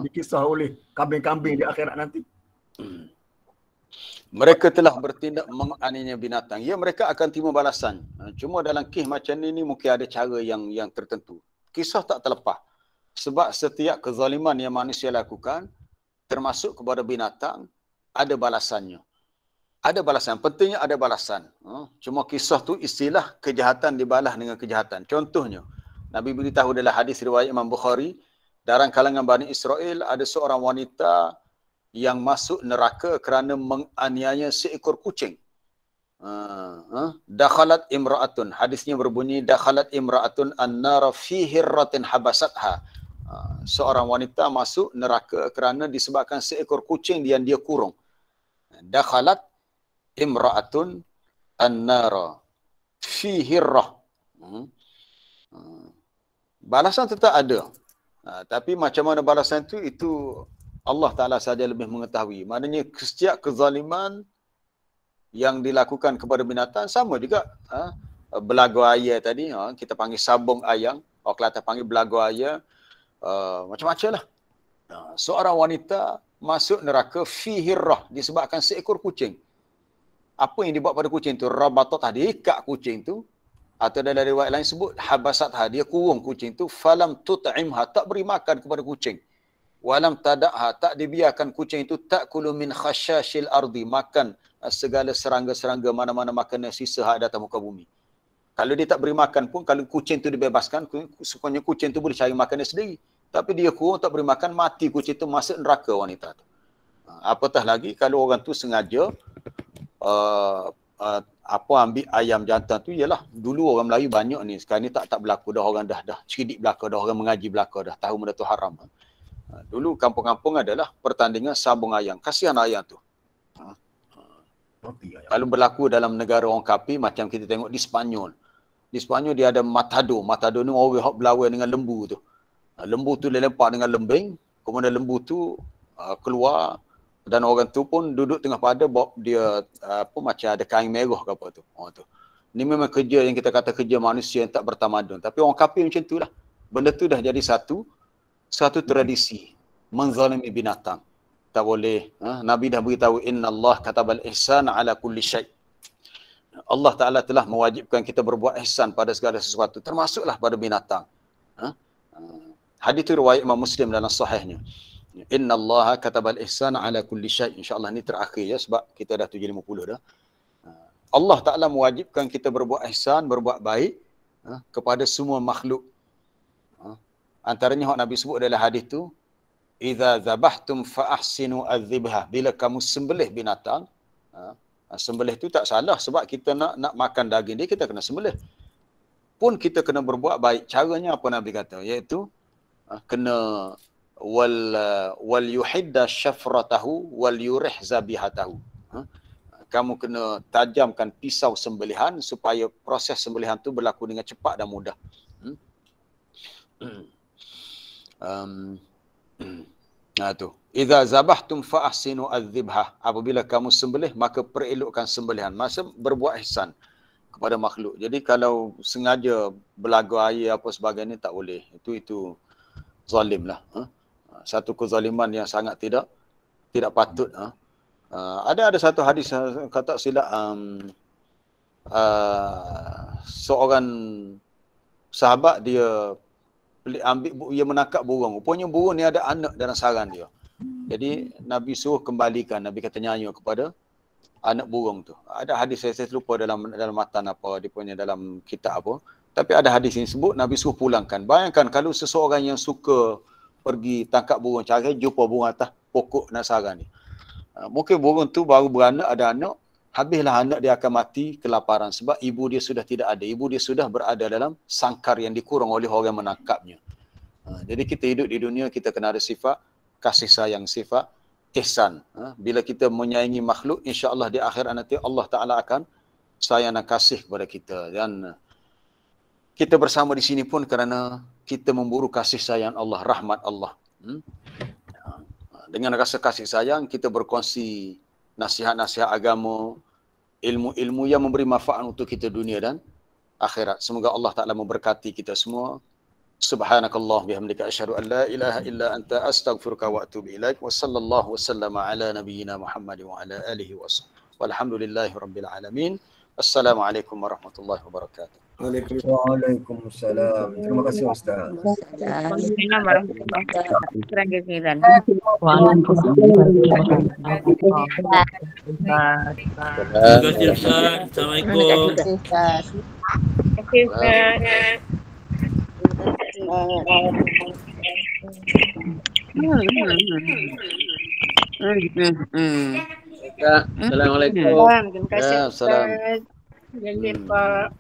dikisah oleh kambing-kambing di akhirat nanti? Mereka telah bertindak menganiaya binatang. Ya, mereka akan terima balasan. Cuma dalam kisah macam ini mungkin ada cara yang tertentu. Kisah tak terlepas. Sebab setiap kezaliman yang manusia lakukan, termasuk kepada binatang, ada balasannya. Ada balasan. Pentingnya ada balasan. Cuma kisah tu istilah kejahatan dibalas dengan kejahatan. Contohnya, Nabi beritahu dalam hadis riwayat Imam Bukhari, dalam kalangan Bani Israel ada seorang wanita yang masuk neraka kerana menganiaya seekor kucing. Dakhalat imra'atun. Hadisnya berbunyi, dakhalat imra'atun an-nara fi hirratin habasatha. Seorang wanita masuk neraka kerana disebabkan seekor kucing yang dia kurung. Dakhalat imra'atun an-nara fi hirrah. Balasan tetap ada. Tapi macam mana balasan itu Allah Ta'ala saja lebih mengetahui. Maknanya setiap kezaliman yang dilakukan kepada binatang sama juga. Belagu ayam tadi, kita panggil sabung ayam. Orang Kelantan panggil belagu ayam. Macam-macam lah. Seorang wanita masuk neraka fi hirrah disebabkan seekor kucing. Apa yang dibuat pada kucing tu? Rabatat, dia ikat kucing tu. Atau dalam riwayat lain sebut habasatha, dia kurung kucing tu. Falam tut'imha, tak beri makan kepada kucing. Walam tada'ha, tak dibiarkan kucing itu ta'kulu min khasyashil ardi, makan segala serangga-serangga mana-mana makanan sisa hak datang muka bumi. Kalau dia tak beri makan pun, kalau kucing tu dibebaskan, sukanya kucing tu boleh cari makanan sendiri. Tapi dia kurung, tak beri makan, mati kucing tu, masuk neraka wanita tu. Apatah lagi kalau orang tu sengaja ambil ayam jantan tu, ialah dulu orang Melayu banyak ni, sekarang ni tak berlaku dah, orang dah cerdik belaka dah, orang mengaji belaka dah, tahu benda tu haram. Dulu kampung-kampung adalah pertandingan sabung ayam, kasihan ayam tu. Kalau berlaku dalam negara orang kafir, macam kita tengok di Spanyol. Di Spanyol dia ada matador. Matador ni orang yang berlawan dengan lembu tu. Lembu tu dia lempar dengan lembing, kemudian lembu tu keluar dan orang tu pun duduk tengah pada, bawa dia macam ada kain merah ke apa tu. Tu. Ni memang kerja yang kita kata kerja manusia yang tak bertamadun. Tapi orang kafir macam tu lah. Benda tu dah jadi satu tradisi menzalimi binatang. Tak boleh. Nabi dah beritahu, innallah katabal ihsan ala kulli syai'. Allah Ta'ala telah mewajibkan kita berbuat ihsan pada segala sesuatu, termasuklah pada binatang. Hadis itu riwayat Imam Muslim dalam sahihnya. Innallaha katabal ihsan ala kulli syai'. InsyaAllah ni terakhir ya, sebab kita dah 7.50 dah. Allah Ta'ala mewajibkan kita berbuat ihsan, berbuat baik kepada semua makhluk. Antaranya Nabi sebut dalam hadis tu, idza zabahtum fa ahsinu adzibha. Bila kamu sembelih binatang, sembelih tu tak salah sebab kita nak makan daging dia, kita kena sembelih. Pun kita kena berbuat baik. Caranya apa Nabi kata? Iaitu kena wal yuhidda syafratahu wal yurih zabihatahu. Kamu kena tajamkan pisau sembelihan supaya proses sembelihan tu berlaku dengan cepat dan mudah. Tu. Idza zabahtum fa ahsinu adzibha. Apabila kamu sembelih, maka perelokkan sembelihan. Maksud berbuat ihsan kepada makhluk. Jadi kalau sengaja belagu air apa sebagainya tak boleh. Itu zalim lah. Satu kezaliman yang sangat tidak patut. Ada satu hadis kata silap seorang sahabat dia dia menangkap burung. Rupanya burung ni ada anak dalam sarang dia. Jadi Nabi suruh kembalikan. Nabi kata nyanyi kepada anak burung tu. Ada hadis saya lupa dalam matan apa dia punya dalam kitab apa. Tapi ada hadis yang sebut Nabi suruh pulangkan. Bayangkan kalau seseorang yang suka pergi tangkap burung, cari jumpa burung atas pokok nak sarang ni. Mungkin burung tu baru beranak, ada anak, habislah anak dia akan mati kelaparan sebab ibu dia sudah tidak ada. Ibu dia sudah berada dalam sangkar yang dikurung oleh orang menangkapnya. Jadi kita hidup di dunia, kita kena ada sifat kasih sayang, sifat ihsan. Bila kita menyayangi makhluk, insya-Allah di akhirat nanti Allah Ta'ala akan sayang dan kasih kepada kita. Dan kita bersama di sini pun kerana kita memburu kasih sayang Allah, rahmat Allah. Dengan rasa kasih sayang, kita berkongsi nasihat-nasihat agama, ilmu-ilmu yang memberi manfaat untuk kita dunia dan akhirat. Semoga Allah Ta'ala memberkati kita semua. Subhanakallah bihamdika asyhadu an la ilaha illa anta astaghfiruka wa atubu ilaik. Wa sallallahu wasallama ala nabiyyina Muhammad wa ala alihi wa sahbihi. Walhamdulillahi rabbil alamin. Assalamualaikum warahmatullahi wabarakatuh. Waalaikumsalam. Terima kasih Ustaz. Waalaikumsalam warahmatullahi wabarakatuh. Terima kasih. Assalamualaikum. Assalamualaikum. Terima kasih Ustaz. Jangan lupa.